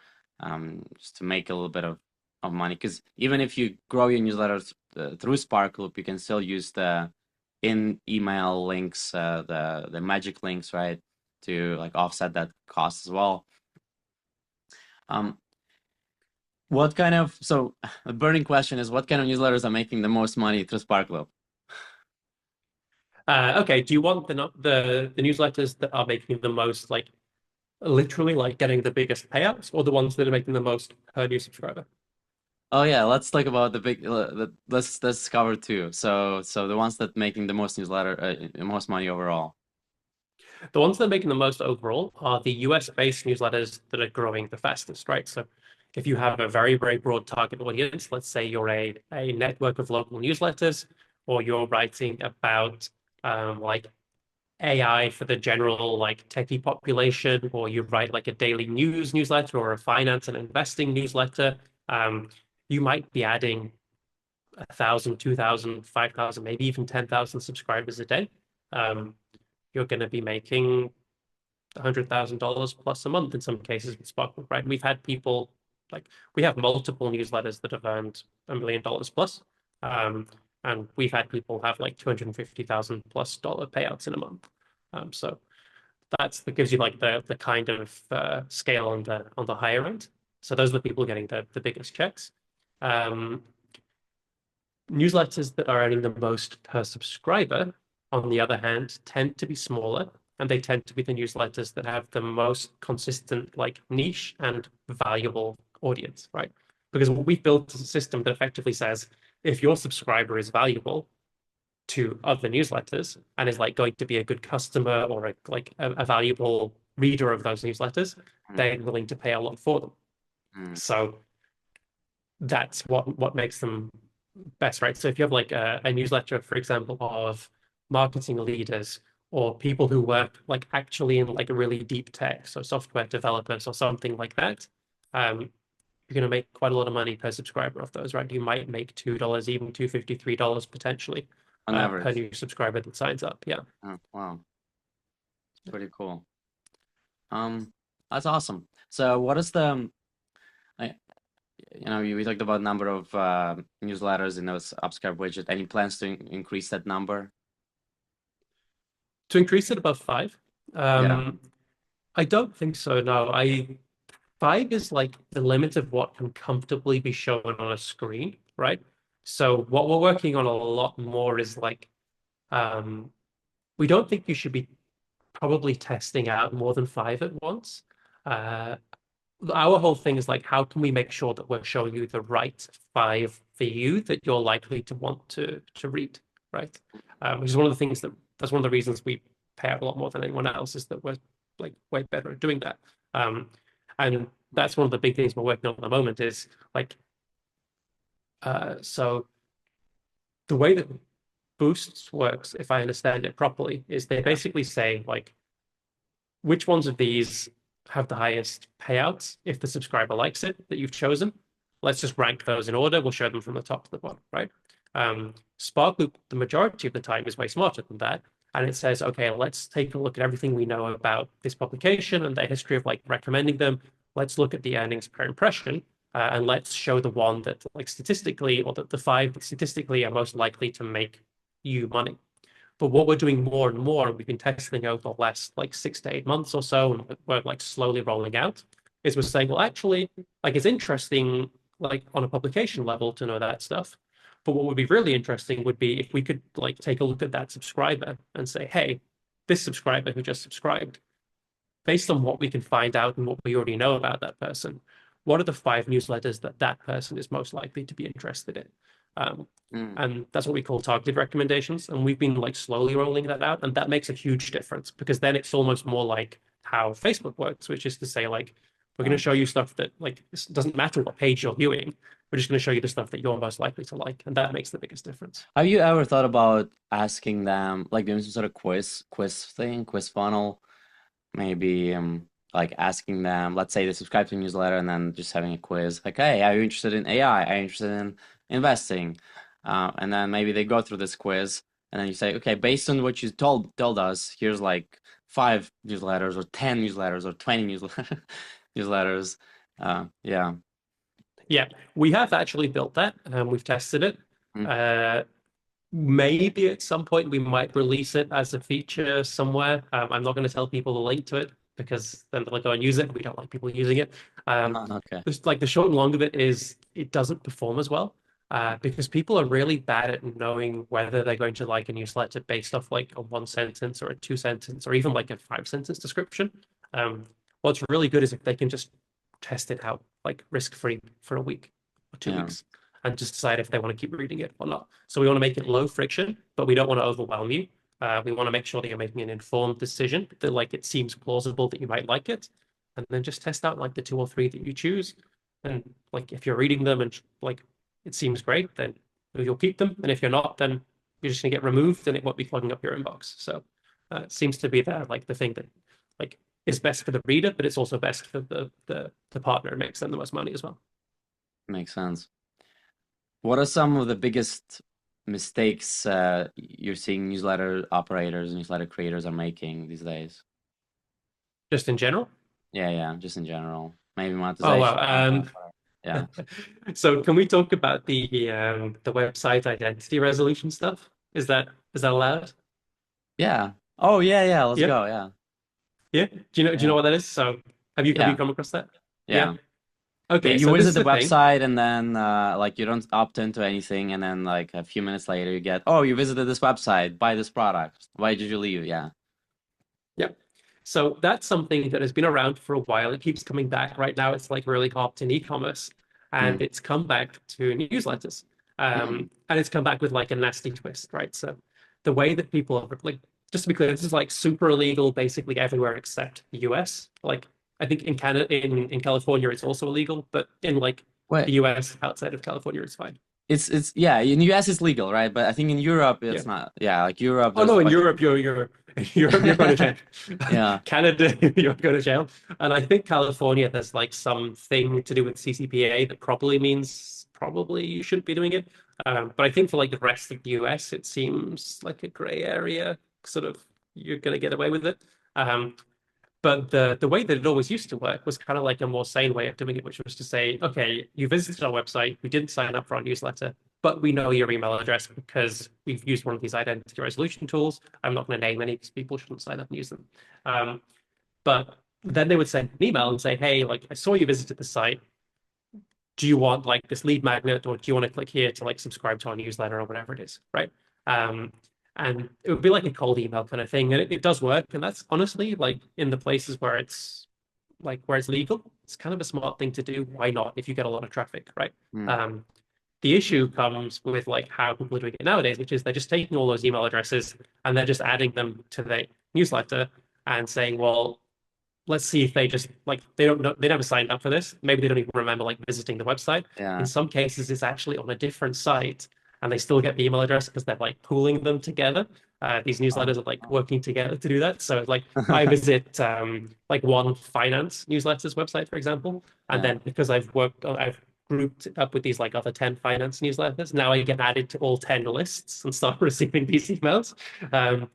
just to make a little bit of money? Because even if you grow your newsletter through Sparkloop, you can still use the in-email links, the magic links, right, to like offset that cost as well. So a burning question is, what kind of newsletters are making the most money through Sparkloop? Okay, do you want the newsletters that are making the most, like literally like getting the biggest payouts, or the ones that are making the most per new subscriber? Oh yeah, let's talk about the big. Let's cover two. So the ones that making the most most money overall. The ones that are making the most overall are the US-based newsletters that are growing the fastest, right? So if you have a very, very broad target audience, let's say you're a network of local newsletters, or you're writing about like AI for the general like techie population, or you write like a daily newsletter or a finance and investing newsletter, you might be adding 1,000, 2,000, 5,000, maybe even 10,000 subscribers a day. You're going to be making $100,000 plus a month in some cases with Sparkle, right? We've had people like we have multiple newsletters that have earned $1 million plus. And we've had people have like 250,000 plus dollar payouts in a month. So that gives you like the kind of scale on the higher end. So those are the people getting the biggest checks. Newsletters that are earning the most per subscriber, on the other hand, tend to be smaller, and they tend to be the newsletters that have the most consistent like niche and valuable audience, right? Because we've built a system that effectively says if your subscriber is valuable to other newsletters and is like going to be a good customer or a valuable reader of those newsletters, they're willing to pay a lot for them. So that's what makes them best, right? So if you have like a newsletter, for example, of marketing leaders or people who work like actually in like a really deep tech, so software developers or something like that, you're going to make quite a lot of money per subscriber off those, right? You might make $2, even $2.50, $3 potentially On per average. new subscriber that signs up. Yeah. Oh, wow. Pretty cool. That's awesome. So what is we talked about number of newsletters in those subscribe widget. Any plans to increase that number? To increase it above 5? Yeah. I don't think so, no. 5 is like the limit of what can comfortably be shown on a screen, right? So what we're working on a lot more is like, we don't think you should be probably testing out more than 5 at once. Our whole thing is like, how can we make sure that we're showing you the right 5 for you that you're likely to want to read, right? Which is one of the things that's one of the reasons we pay out a lot more than anyone else, is that we're like way better at doing that. And that's one of the big things we're working on at the moment is like, so the way that Boosts works, if I understand it properly, is they basically say like, which ones of these have the highest payouts if the subscriber likes it that you've chosen. Let's just rank those in order. We'll show them from the top to the bottom, right? Sparkloop, the majority of the time, is way smarter than that. and it says, okay, let's take a look at everything we know about this publication and the history of like recommending them. Let's look at the earnings per impression, and let's show the one that like statistically, or the five that statistically are most likely to make you money. But what we're doing more and more, and we've been testing over the last like 6 to 8 months or so, and we're like slowly rolling out, is we're saying, well, actually, like it's interesting, like on a publication level to know that stuff. But what would be really interesting would be if we could like take a look at that subscriber and say, hey, this subscriber who just subscribed, based on what we can find out and what we already know about that person, what are the 5 newsletters that that person is most likely to be interested in? And that's what we call targeted recommendations. And we've been like slowly rolling that out. And that makes a huge difference because then it's almost more like how Facebook works, which is to say, like, we're going to show you stuff that like it doesn't matter what page you're viewing. We're just going to show you the stuff that you're most likely to like. And that makes the biggest difference. Have you ever thought about asking them, like doing some sort of quiz funnel? Maybe like asking them, let's say they subscribe to a newsletter and then just having a quiz, like, hey, are you interested in AI? Are you interested in investing? And then maybe they go through this quiz and then you say, okay, based on what you told us, here's like 5 newsletters or 10 newsletters or 20 newsletters. Yeah. Yeah, we have actually built that. We've tested it. Mm. Maybe at some point we might release it as a feature somewhere. I'm not going to tell people the link to it because then they'll go and use it. We don't like people using it. Okay. Just like the short and long of it is it doesn't perform as well because people are really bad at knowing whether they're going to like a newsletter based off like a 1 sentence or a 2 sentence or even like a 5 sentence description. What's really good is if they can just test it out like risk-free for a week or 2 weeks and just decide if they want to keep reading it or not. So we want to make it low friction, but we don't want to overwhelm you. We want to make sure that you're making an informed decision, that like it seems plausible that you might like it, and then just test out like the 2 or 3 that you choose. And like if you're reading them and like it seems great, then you'll keep them. And if you're not, then you're just gonna get removed and it won't be clogging up your inbox. So it seems to be that like the thing that like is best for the reader, but it's also best for the partner. It makes them the most money as well. Makes sense. What are some of the biggest mistakes you're seeing newsletter operators, newsletter creators are making these days? Just in general. Yeah, just in general. Maybe Oh monetization. wow. Yeah. So can we talk about the website identity resolution stuff? Is that allowed? Yeah. Oh yeah, let's Yeah. go. Yeah. Yeah. Do you know Yeah. what that is? So have you Yeah. come across that? Yeah. Yeah. Okay, You so this visit is the the thing. website and then like you don't opt into anything and then like a few minutes later you get, oh, you visited this website, buy this product. Why did you leave? Yeah. Yeah. So that's something that has been around for a while. It keeps coming back. Right now, it's like really hot in e-commerce, and Mm. it's come back to newsletters. Mm. And it's come back with like a nasty twist, right? So the way that people are like, just to be clear, this is like super illegal basically everywhere except the US. Like I think in Canada, in California, it's also illegal, but in like Wait, the US outside of California, it's fine. it's yeah, in US it's legal, right? But I think in Europe Yeah. it's not. Yeah, like Europe Oh there's no, in quite Europe, you're going to jail. yeah. Canada, you're going to jail. And I think California, there's like something to do with CCPA that probably means probably you shouldn't be doing it. But I think for like the rest of the US, it seems like a gray area. Sort of, you're going to get away with it. But the way that it always used to work was kind of like a more sane way of doing it, which was to say, okay, you visited our website, we didn't sign up for our newsletter, but we know your email address because we've used one of these identity resolution tools. I'm not going to name any because people shouldn't sign up and use them. But then they would send an email and say, hey, like I saw you visited the site. Do you want like this lead magnet or do you want to click here to like subscribe to our newsletter or whatever it is, right? And it would be like a cold email kind of thing. And it does work. And that's honestly like in the places where it's legal, it's kind of a smart thing to do. Why not if you get a lot of traffic, right? Mm. The issue comes with like how people are doing it nowadays, which is they're just taking all those email addresses and they're just adding them to the newsletter and saying, well, let's see if they just like they don't know, they never signed up for this. Maybe they don't even remember like visiting the website. In Yeah. some cases, it's actually on a different site and they still get the email address because they're like pooling them together. These newsletters are like working together to do that. So like I visit like one finance newsletter's website, for example, and Yeah. then because I've grouped it up with these like other 10 finance newsletters. Now I get added to all 10 lists and start receiving these emails. Um,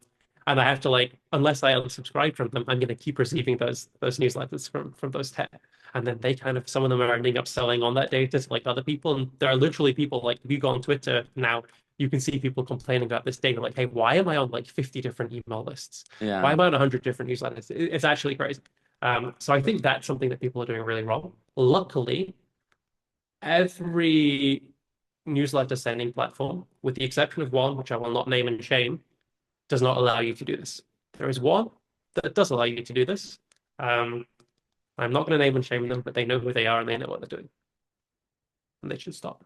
And I have to like, unless I unsubscribe from them, I'm going to keep receiving those newsletters from those 10. And then they kind of, some of them are ending up selling on that data to like other people. And there are literally people like, if you go on Twitter now, you can see people complaining about this data. Like, hey, why am I on like 50 different email lists? Why Yeah. am I on 100 different newsletters? It's actually crazy. So I think that's something that people are doing really wrong. Luckily, every newsletter sending platform, with the exception of one, which I will not name and shame, does not allow you to do this. There is one that does allow you to do this. Um, I'm not going to name and shame them, but they know who they are and they know what they're doing. And they should stop,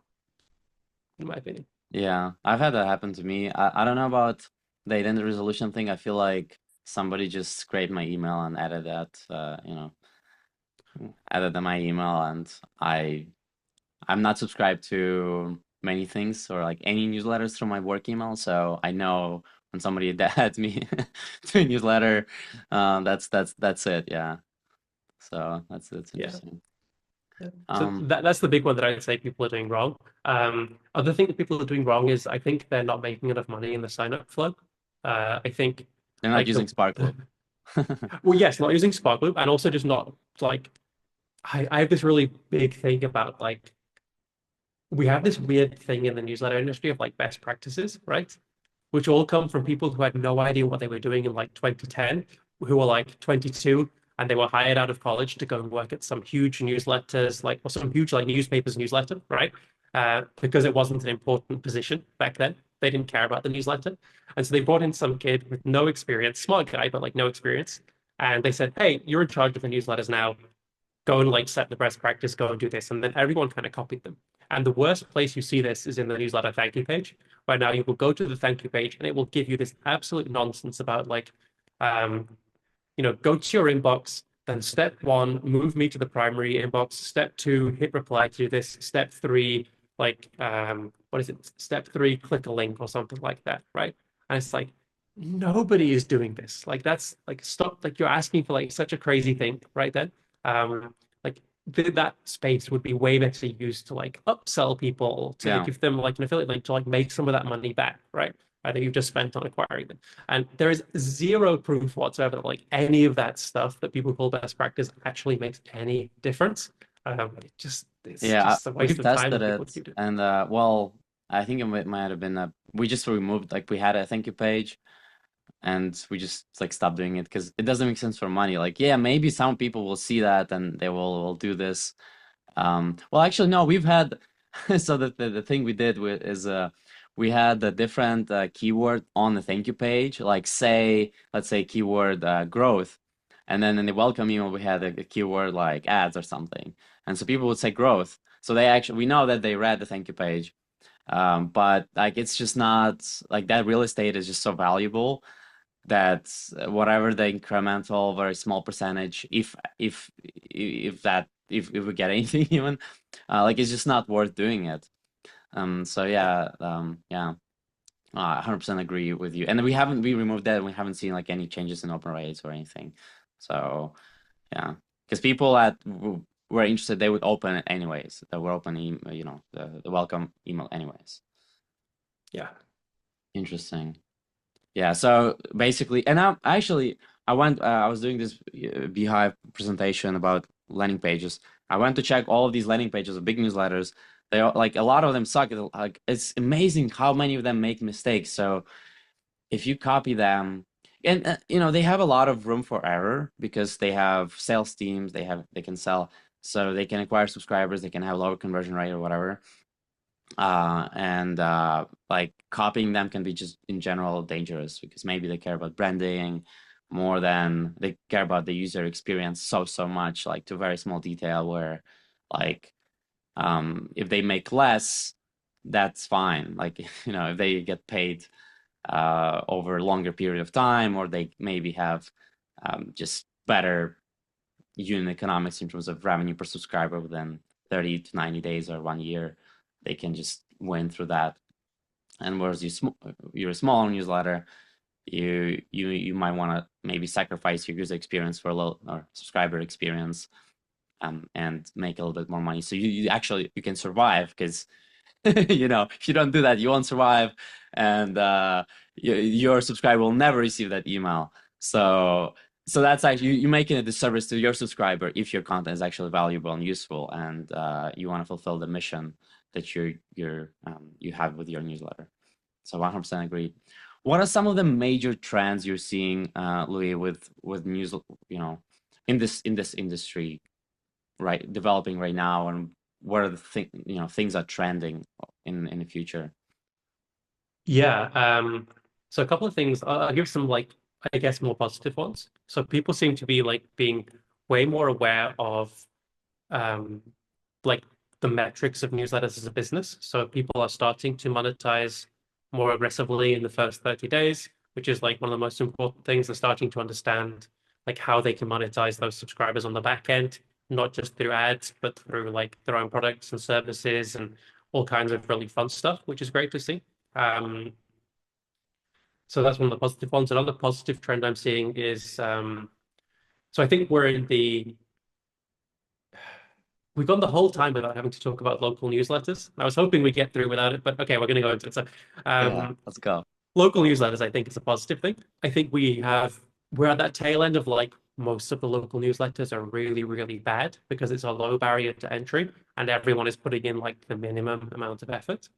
in my opinion. Yeah, I've had that happen to me. I don't know about the identity resolution thing. I feel like somebody just scraped my email and added that, added my email, and I'm not subscribed to many things or like any newsletters through my work email, so I know when somebody adds me to a newsletter, that's it. Yeah, so that's Yeah. interesting. Yeah. So Um, that's the big one that I'd say people are doing wrong. Other thing that people are doing wrong is I think they're not making enough money in the sign up flow. I think they're not like using the Sparkloop. well, yes, not using Sparkloop and also just not like I have this really big thing about like we have this weird thing in the newsletter industry of like best practices, right? Which all come from people who had no idea what they were doing in like 2010, who were like 22 and they were hired out of college to go and work at some huge newsletters, like or some huge like newspapers newsletter, right? Because it wasn't an important position back then. They didn't care about the newsletter. And so they brought in some kid with no experience, smart guy, but like no experience. And they said, hey, you're in charge of the newsletters now, go and like set the best practice, go and do this. And then everyone kind of copied them. And the worst place you see this is in the newsletter thank you page, where now you will go to the thank you page and it will give you this absolute nonsense about like, um, go to your inbox, then step one, move me to the primary inbox. Step two, hit reply to this. Step three, like, what is it? Step three, click a link or something like that, right? And it's like, nobody is doing this. Like, that's like, stop. Like, you're asking for like such a crazy thing, right then. Like, that space would be way better used to like upsell people, to Yeah. give them like an affiliate link to like make some of that money back, right? That you've just spent on acquiring them. And there is zero proof whatsoever that like any of that stuff that people call best practice actually makes any difference. It's Yeah, just a waste we've of time for tested people to it, keep doing. and well, I think it might have been we just removed like we had a thank you page, and we just like stopped doing it because it doesn't make sense for money. Like, yeah, maybe some people will see that and they will do this. Well, actually, no, we've had so the thing we did with is we had a different keyword on the thank you page, like say let's say keyword growth, and then in the welcome email we had a keyword like ads or something, and so people would say growth. So they actually we know that they read the thank you page, but like it's just not like that real estate is just so valuable that whatever the incremental very small percentage if we get anything even like it's just not worth doing it. So Yeah. yeah, yeah, 100% agree with you, and we removed that and we haven't seen like any changes in open rates or anything. So yeah, because people were interested, they would open it anyways. They were open the welcome email anyways. Yeah. Interesting. Yeah, so basically, and I was doing this beehiiv presentation about landing pages. I went to check all of these landing pages of big newsletters. They are like a lot of them suck. Like it's amazing how many of them make mistakes. So if you copy them, and they have a lot of room for error because they have sales teams. They can sell, so they can acquire subscribers. They can have lower conversion rate or whatever, and like copying them can be just in general dangerous because maybe they care about branding more than they care about the user experience so much, like to very small detail where like if they make less, that's fine. Like if they get paid over a longer period of time, or they maybe have just better unit economics in terms of revenue per subscriber within 30 to 90 days or 1 year, they can just win through that. And whereas you're a smaller newsletter, you might want to maybe sacrifice your user experience for a little or subscriber experience, and make a little bit more money. So you actually you can survive because if you don't do that, you won't survive, and your subscriber will never receive that email. So that's actually you making a disservice to your subscriber if your content is actually valuable and useful, and you want to fulfill the mission that you have with your newsletter. So 100% agree. What are some of the major trends you're seeing, Louis, with news, in this industry, right, developing right now, and what are the things are trending in the future? Yeah. So a couple of things. I'll give some like I guess more positive ones. So people seem to be like being way more aware of um like the metrics of newsletters as a business. So people are starting to monetize more aggressively in the first 30 days, which is like one of the most important things. They're starting to understand like how they can monetize those subscribers on the back end, not just through ads, but through like their own products and services and all kinds of really fun stuff, which is great to see. Um, so that's one of the positive ones. Another positive trend I'm seeing is so I think we've gone the whole time without having to talk about local newsletters. I was hoping we'd get through without it, but okay, we're going to go into it. So, Yeah, um, let's go. local newsletters, I think, is a positive thing. I think we're at that tail end of like most of the local newsletters are really, really bad because it's a low barrier to entry and everyone is putting in like the minimum amount of effort.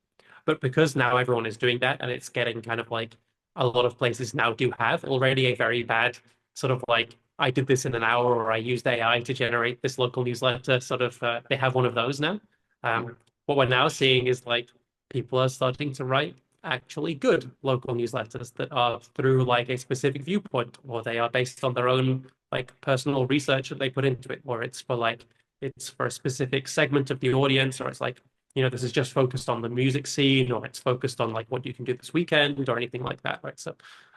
But because now everyone is doing that and it's getting kind of like a lot of places now do have already a very bad sort of like I did this in an hour or I used AI to generate this local newsletter sort of they have one of those now. What we're now seeing is like people are starting to write actually good local newsletters that are through like a specific viewpoint or they are based on their own like personal research that they put into it or it's for a specific segment of the audience or it's like this is just focused on the music scene or it's focused on like what you can do this weekend or anything like that, right? So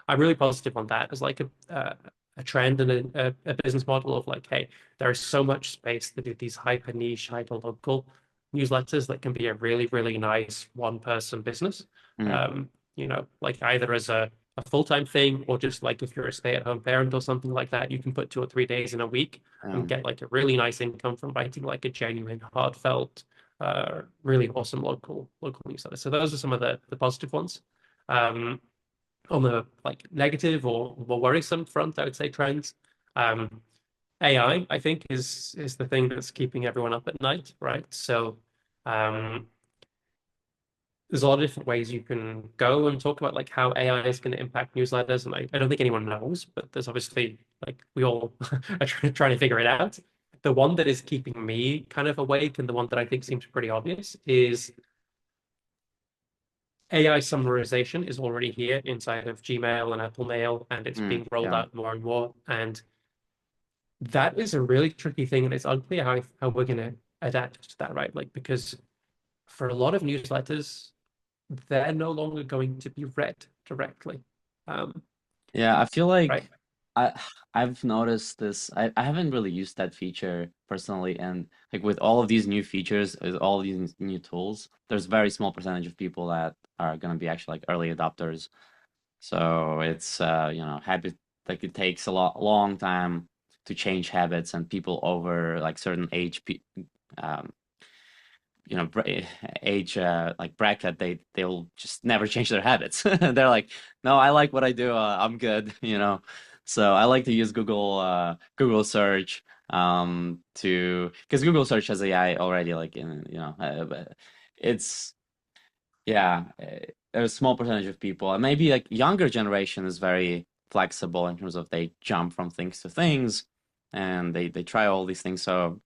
I'm really positive on that as like a trend and a business model of like, hey, there is so much space to do these hyper niche, hyper local newsletters that can be a really, really nice one person business. Mm, Like either as a full-time thing or just like if you're a stay-at-home parent or something like that, you can put 2 or 3 days in a week and um, get like a really nice income from writing like a genuine, heartfelt really awesome local newsletter. So those are some of the positive ones. Um, on the like negative or more worrisome front, I would say trends. AI, I think, is the thing that's keeping everyone up at night, right? So um, there's a lot of different ways you can go and talk about like how AI is going to impact newsletters, and I don't think anyone knows, but there's obviously like we all are trying to figure it out. The one that is keeping me kind of awake, and the one that I think seems pretty obvious, is AI summarization is already here inside of Gmail and Apple Mail, and it's being rolled yeah. out more and more. And that is a really tricky thing, and it's unclear how we're going to adapt to that, right? Like because for a lot of newsletters, they're no longer going to be read directly. Um, Yeah, I feel right. like I I've noticed this. I haven't really used that feature personally, and like with all of these new features, with all these new tools, there's very small percentage of people that are gonna be actually like early adopters. So it's habit, like it takes a long time to change habits, and people over like certain um age like bracket, they'll just never change their habits. They're like, no, I like what I do, I'm good. So I like to use Google search to because Google search has AI already, like in but it's yeah, there's a small percentage of people, and maybe like younger generation is very flexible in terms of they jump from things to things, and they try all these things. So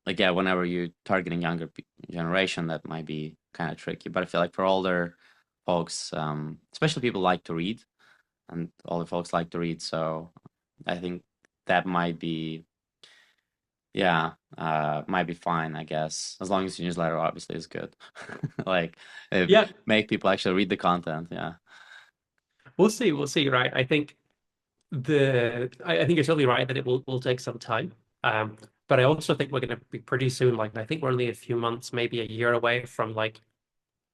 like yeah, whenever you're targeting younger generation, that might be kind of tricky. But I feel like for older folks, especially people like to read, and older folks like to read, so I think that might be yeah, might be fine, I guess, as long as your newsletter obviously is good. Like Yeah, make people actually read the content. Yeah. we'll see. We'll see, right? I think you're totally right that it will take some time. But I also think we're going to be pretty soon. Like, I think we're only a few months, maybe a year away from like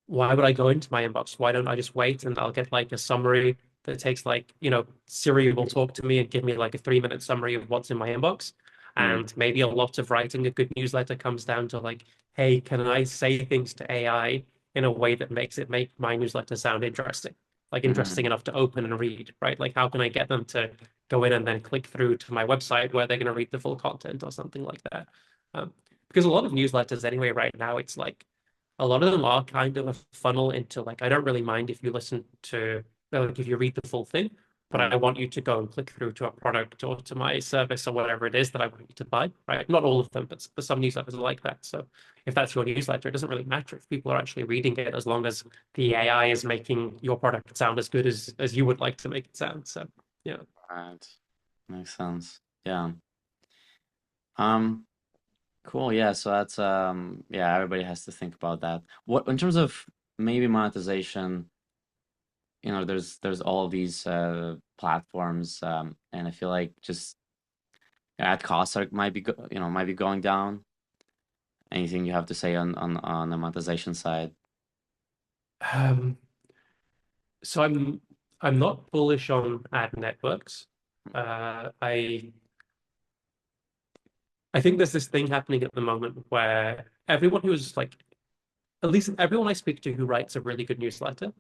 why would I go into my inbox? Why don't I just wait and I'll get like a summary that takes like, Siri will talk to me and give me like a 3 minute summary of what's in my inbox. Mm. And maybe a lot of writing a good newsletter comes down to like, hey, can I say things to AI in a way that makes it make my newsletter sound interesting? like interesting Mm. enough to open and read, right? Like how can I get them to go in and then click through to my website where they're going to read the full content or something like that? Because a lot of newsletters anyway right now, it's like a lot of them are kind of a funnel into like I don't really mind if you listen to like if you read the full thing, but Mm. I want you to go and click through to a product or to my service or whatever it is that I want you to buy, right? Not all of them, but some newsletters are like that. So if that's your newsletter, it doesn't really matter if people are actually reading it as long as the AI is making your product sound as good as you would like to make it sound. So yeah. Right. Makes sense. Yeah. Um, cool. Yeah. So that's yeah, everybody has to think about that. What in terms of maybe monetization, there's all these platforms, and I feel like just ad costs might be going down. Anything you have to say on the monetization side? Um, so I'm not bullish on ad networks. I think there's this thing happening at the moment where everyone who is like, at least everyone I speak to who writes a really good newsletter,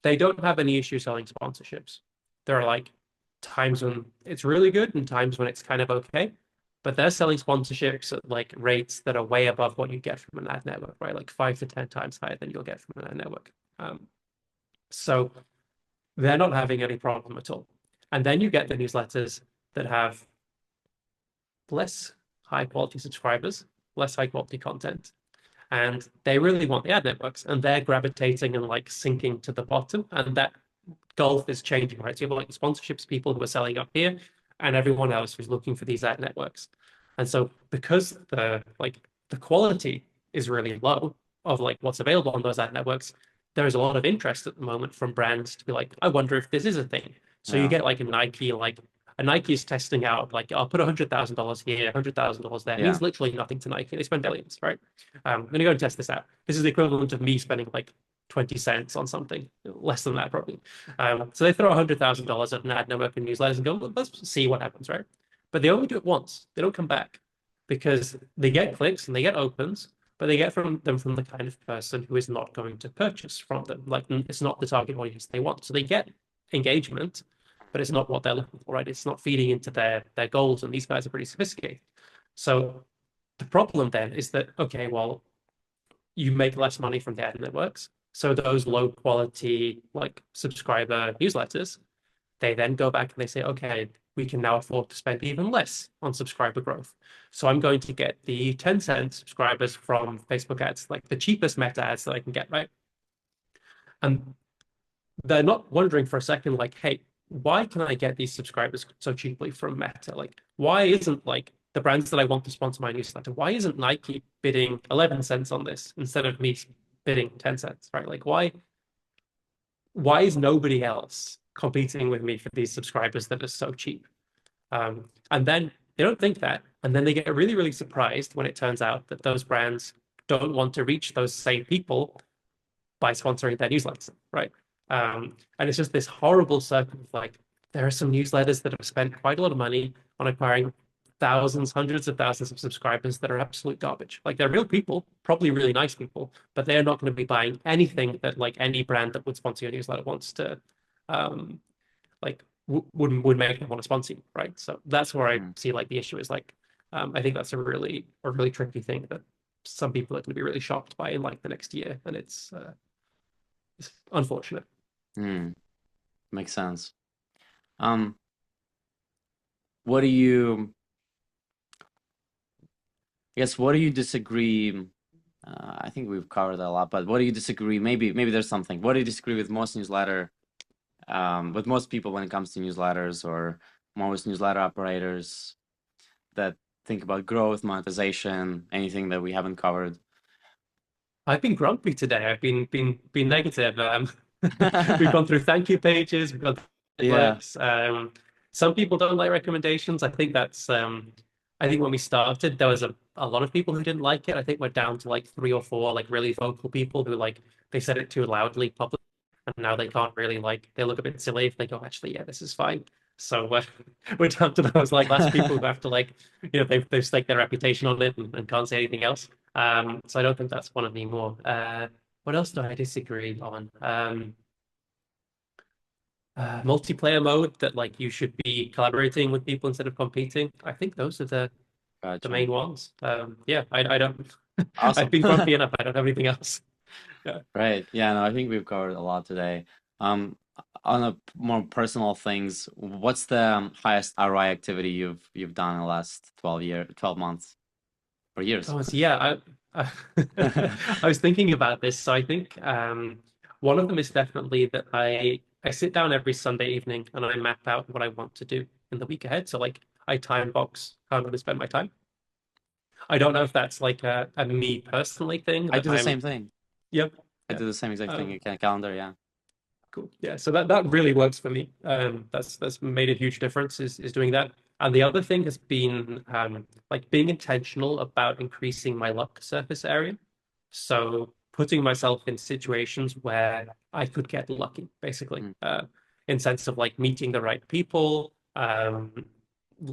they don't have any issue selling sponsorships. There are like times when it's really good and times when it's kind of okay, but they're selling sponsorships at like rates that are way above what you get from an ad network, right? Like 5 to 10 times higher than you'll get from an ad network. So they're not having any problem at all. And then you get the newsletters that have less high quality subscribers, less high quality content, and they really want the ad networks and they're gravitating and like sinking to the bottom, and that gulf is changing, right? So you have like sponsorships people who are selling up here and everyone else who's looking for these ad networks. And so because the quality is really low of like what's available on those ad networks, there is a lot of interest at the moment from brands to be like, I wonder if this is a thing. So you Yeah. get like a Nike is testing out like I'll put $100,000 here, $100,000 there. It Yeah. means literally nothing to Nike. They spend billions, right? I'm going to go and test this out. This is the equivalent of me spending like 20 cents on something, less than that probably. So they throw $100,000 at an ad network and newsletters and go, well, let's see what happens, right? But they only do it once. They don't come back because they get clicks and they get opens, but they get from the kind of person who is not going to purchase from them. Like it's not the target audience they want. So they get engagement, but it's not what they're looking for, right? It's not feeding into their goals, and these guys are pretty sophisticated. So the problem then is that, okay, well, you make less money from the ad networks. So those low quality like subscriber newsletters, they then go back and they say, okay, we can now afford to spend even less on subscriber growth. So I'm going to get the 10-cent subscribers from Facebook ads, like the cheapest meta ads that I can get, right? And they're not wondering for a second, like, hey, why can I get these subscribers so cheaply from Meta? Like, why isn't like the brands that I want to sponsor my newsletter, why isn't Nike bidding 11 cents on this instead of me bidding 10 cents, right? Like, why is nobody else competing with me for these subscribers that are so cheap? And then they don't think that. And then they get really, really surprised when it turns out that those brands don't want to reach those same people by sponsoring their newsletters, right? And it's just this horrible circle of like, there are some newsletters that have spent quite a lot of money on acquiring thousands, hundreds of thousands of subscribers that are absolute garbage. Like they're real people, probably really nice people, but they're not going to be buying anything that like any brand that would sponsor your newsletter wants to, um, like would make them want to sponsor you, right? So that's where I Mm. see like the issue is like, I think that's a really tricky thing that some people are going to be really shocked by in like the next year, and it's unfortunate. Mm. Makes sense. Um, what do you, I guess, what do you disagree? I think we've covered that a lot, but what do you disagree? Maybe there's something. What do you disagree with most people when it comes to newsletters or most newsletter operators that think about growth, monetization, anything that we haven't covered? I've been grumpy today. I've been negative. We've gone through thank you pages, we've gone through Yeah. networks. Some people don't like recommendations. I think when we started, there was a lot of people who didn't like it. I think we're down to like three or four like really vocal people who like they said it too loudly publicly, and now they can't really like they look a bit silly if they go, actually, yeah, this is fine. So we're down to those like last people who have to like they've staked their reputation on it and can't say anything else. So I don't think that's one anymore. What else do I disagree on? multiplayer mode that like you should be collaborating with people instead of competing. I think those are the Gotcha. main ones. Yeah, I don't. I've Awesome. been grumpy enough. I don't have anything else. Yeah. Right. Yeah, no, I think we've covered a lot today. Um, on a more personal things, what's the highest ROI activity you've done in the last 12 months or years? Oh, so yeah, I was thinking about this. So I think one of them is definitely that I sit down every Sunday evening and I map out what I want to do in the week ahead. So like I time box how I'm going to spend my time. I don't know if that's like a me personally thing I that do the I'm. same thing. Yep. I Yeah. do the same exact thing Um, in calendar, yeah. Cool. Yeah. So that really works for me. That's made a huge difference is doing that. And the other thing has been like being intentional about increasing my luck surface area. So putting myself in situations where I could get lucky, basically, Mm, in sense of like meeting the right people,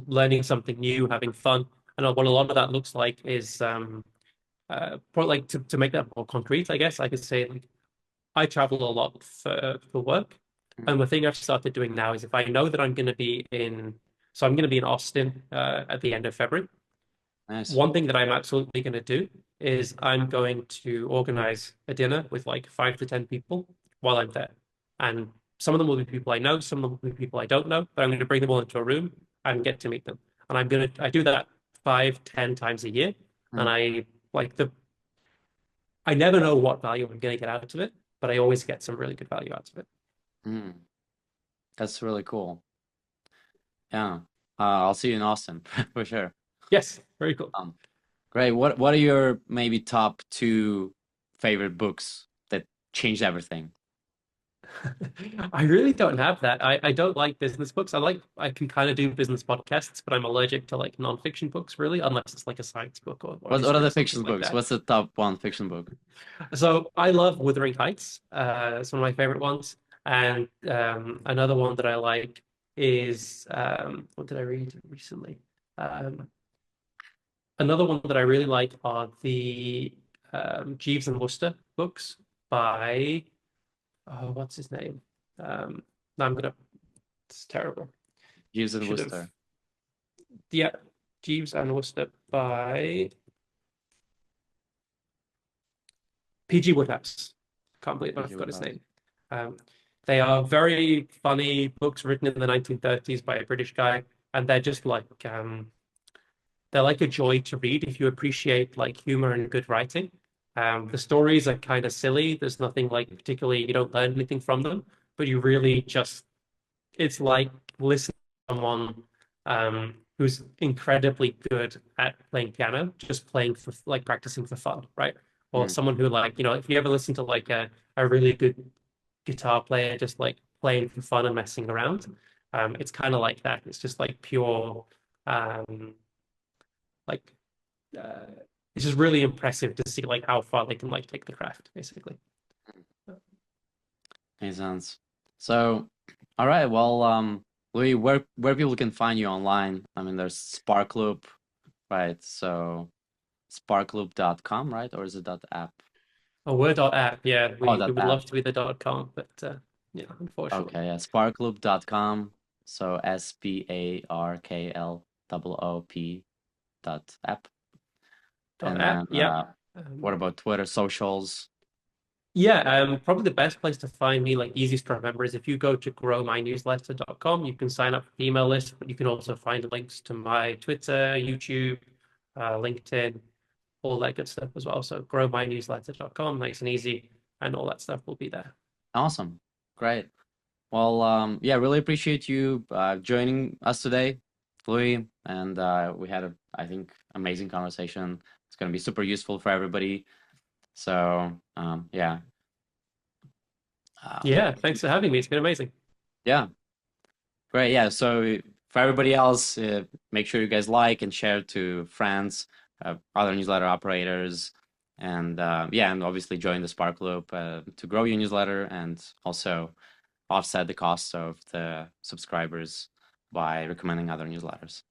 learning something new, having fun. And what a lot of that looks like is probably like to make that more concrete, I guess I could say like I travel a lot for work. mm. And the thing I've started doing now is if I know that I'm going to be so I'm going to be in Austin at the end of February. Nice. One thing that I'm absolutely going to do is I'm going to organize a dinner with like 5 to 10 people while I'm there. And some of them will be people I know, some of them will be people I don't know, but I'm going to bring them all into a room and get to meet them. And I do that 5, 10 times a year. And Mm, like I never know what value I'm going to get out of it, but I always get some really good value out of it. mm. That's really cool. Yeah. I'll see you in Austin for sure. Yes, very cool. Um, Great. What are your maybe top two favorite books that changed everything? I really don't have that. I don't like business books. I can kind of do business podcasts, but I'm allergic to like nonfiction books, really, unless it's like a science book or What are history or the something fiction like books? that. What's the top one fiction book? So I love Wuthering Heights. It's one of my favorite ones. And another one that I like is what did I read recently? Um, Another one that I really like are the Jeeves and Wooster books by what's his name? No, I'm gonna. It's terrible. Jeeves and Should have. Wooster. Yeah, Jeeves and Wooster by P.G. Woodhouse. Can't believe I P.G. forgot his Wodehouse. name. Um, they are very funny books written in the 1930s by a British guy, and they're like a joy to read if you appreciate like humor and good writing. The stories are kind of silly. There's nothing like particularly, you don't learn anything from them, but you really just, it's like listening to someone who's incredibly good at playing piano, just playing for like practicing for fun, right? Or Mm, someone who like, if you ever listen to like a really good guitar player just like playing for fun and messing around, it's kind of like that. It's just like pure, um, like uh, it's just really impressive to see like how far they can like take the craft, basically. makes sense. So, all right. Well, Louis, where people can find you online? I mean, there's Sparkloop, right? So sparkloop.com, right? Or is it .app? A Word.app, yeah, Oh, we would .app. love to be the .com, but yeah, unfortunately. Okay, yeah, sparkloop.com. So SPARKLOOP .app. And .app, then yeah. what Um, about Twitter socials? yeah, probably the best place to find me, like easiest to remember, is if you go to growmynewsletter.com, you can sign up for the email list, but you can also find links to my Twitter, YouTube, LinkedIn, all that good stuff as well. So growmynewsletter.com, nice and easy, and all that stuff will be there. Awesome. Great. Well, yeah, really appreciate you joining us today, Louis. And we had a, I think, amazing conversation. It's going to be super useful for everybody. So, yeah. Um, Yeah, thanks for having me. It's been amazing. yeah, great. Yeah. So for everybody else, make sure you guys like and share to friends, other newsletter operators, and yeah, and obviously join the Spark Loop to grow your newsletter and also offset the costs of the subscribers by recommending other newsletters.